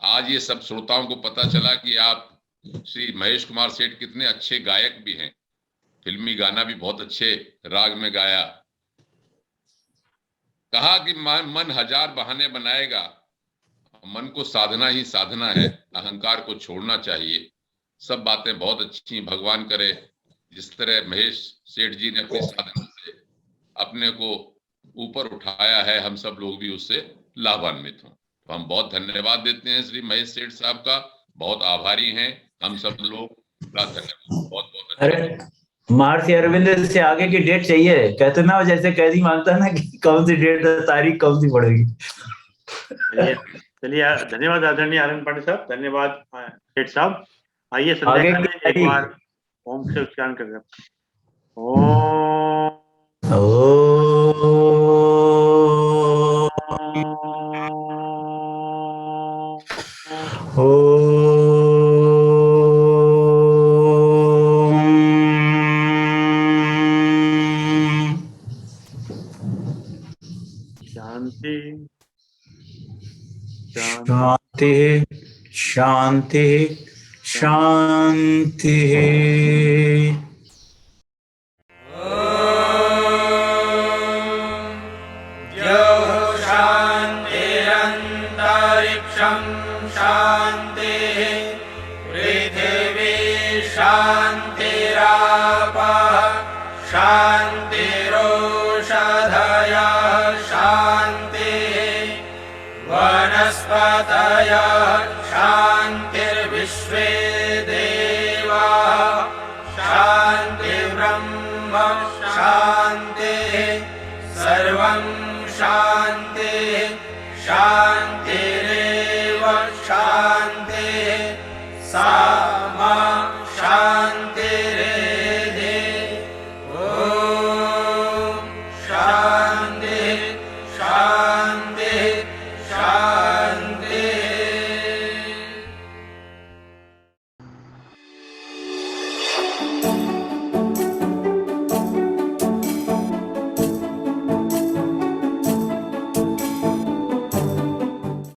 आज ये सब श्रोताओं को पता चला कि आप श्री महेश कुमार सेठ कितने अच्छे गायक भी हैं। फिल्मी गाना भी बहुत अच्छे राग में गाया। कहा कि मन हजार बहाने बनाएगा, मन को साधना ही साधना है, अहंकार को छोड़ना चाहिए। सब बातें बहुत अच्छी। भगवान करे जिस तरह महेश सेठ जी ने अपनी साधना से अपने को ऊपर उठाया है, हम सब लोग भी उससे लाभान्वित हों। तो हम बहुत धन्यवाद देते हैं श्री महेश सेठ साहब का, बहुत आभारी हैं हम सब लोग। धन्यवाद, बहुत बहुत। अरे महर्षि अरविंद से आगे की डेट चाहिए, कहते ना जैसे कैदी मांगता है ना कि कौन सी डेट, तारीख कौन सी पड़ेगी। चलिए धन्यवाद आदरणीय आनंद पांडे साहब, धन्यवाद सेठ साहब। आइए संध्या का एक बार ओम से उच्चारण कर शांति शांति शांति। शांतिर्विश्वे देवा शांति ब्रह्म शांति सर्वं शांति शांतिरेव शांति सा